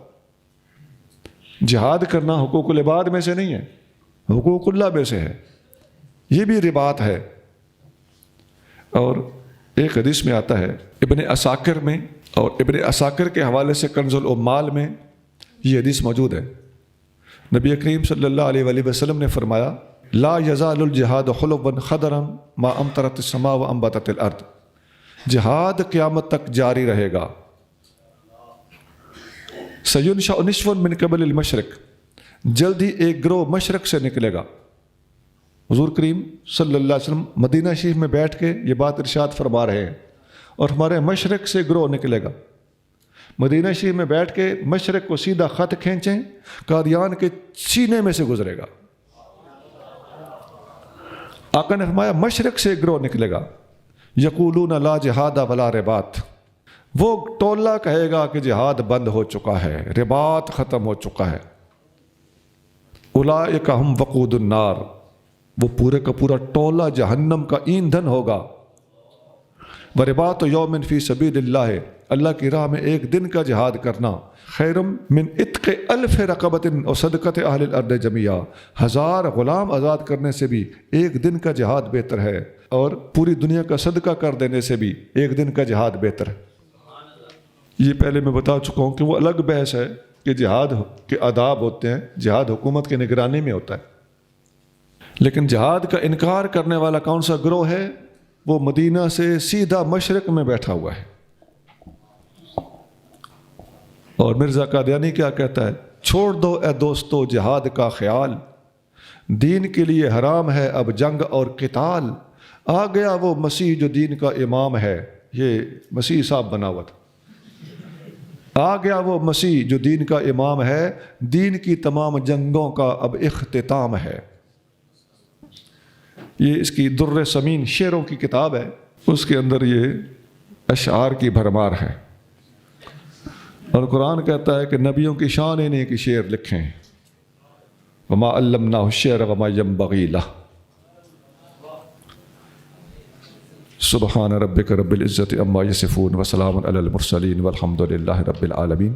جہاد کرنا حقوق العباد میں سے نہیں ہے، حقوق اللہ میں سے ہے، یہ بھی رباط ہے۔ اور ایک حدیث میں آتا ہے ابن عساکر میں، اور ابن عساکر کے حوالے سے کنز العمال میں یہ حدیث موجود ہے۔ نبی کریم صلی اللہ علیہ وآلہ وسلم نے فرمایا لا یزال الجہاد خلوا خضرا ما امطرت السماء وانبتت الارض، جہاد قیامت تک جاری رہے گا۔ سینشأ نشو من قبل المشرق، جلد ہی ایک گروہ مشرق سے نکلے گا۔ حضور کریم صلی اللہ علیہ وسلم مدینہ شریف میں بیٹھ کے یہ بات ارشاد فرما رہے ہیں، اور ہمارے مشرق سے گروہ نکلے گا۔ مدینہ شریف میں بیٹھ کے مشرق کو سیدھا خط کھینچیں، قادیان کے سینے میں سے گزرے گا۔ آقا نے فرمایا مشرق سے گروہ نکلے گا، یقولون لا جہاد ولا رباط، وہ ٹولہ کہے گا کہ جہاد بند ہو چکا ہے، رباط ختم ہو چکا ہے۔ اولئک ہم وقود النار، وہ پورے کا پورا ٹولہ جہنم کا ایندھن ہوگا۔ ورباط یوم فی سبیل اللہ، اللہ کی راہ میں ایک دن کا جہاد کرنا خیر من عتق الف رقبۃ و صدقۃ اہل الارض جميعا، 1000 غلام آزاد کرنے سے بھی ایک دن کا جہاد بہتر ہے، اور پوری دنیا کا صدقہ کر دینے سے بھی ایک دن کا جہاد بہتر ہے۔ یہ پہلے میں بتا چکا ہوں کہ وہ الگ بحث ہے کہ جہاد کے آداب ہوتے ہیں، جہاد حکومت کی نگرانی میں ہوتا ہے، لیکن جہاد کا انکار کرنے والا کون سا گروہ ہے؟ وہ مدینہ سے سیدھا مشرق میں بیٹھا ہوا ہے۔ اور مرزا قادیانی کیا کہتا ہے؟ چھوڑ دو اے دوستو جہاد کا خیال، دین کے لیے حرام ہے اب جنگ اور قتال، آ گیا وہ مسیح جو دین کا امام ہے۔ یہ مسیح صاحب بنا ہوا تھا۔ آ گیا وہ مسیح جو دین کا امام ہے، دین کی تمام جنگوں کا اب اختتام ہے۔ یہ اس کی در ثمین شعروں کی کتاب ہے، اس کے اندر یہ اشعار کی بھرمار ہے۔ اور قرآن کہتا ہے کہ نبیوں کی شان انہیں کی شعر لکھیں، وما علمناہ الشعر وما ينبغی لہ۔ سبحان ربک رب العزت عما یصفون وسلام علی المرسلین والحمد للہ رب العالمین۔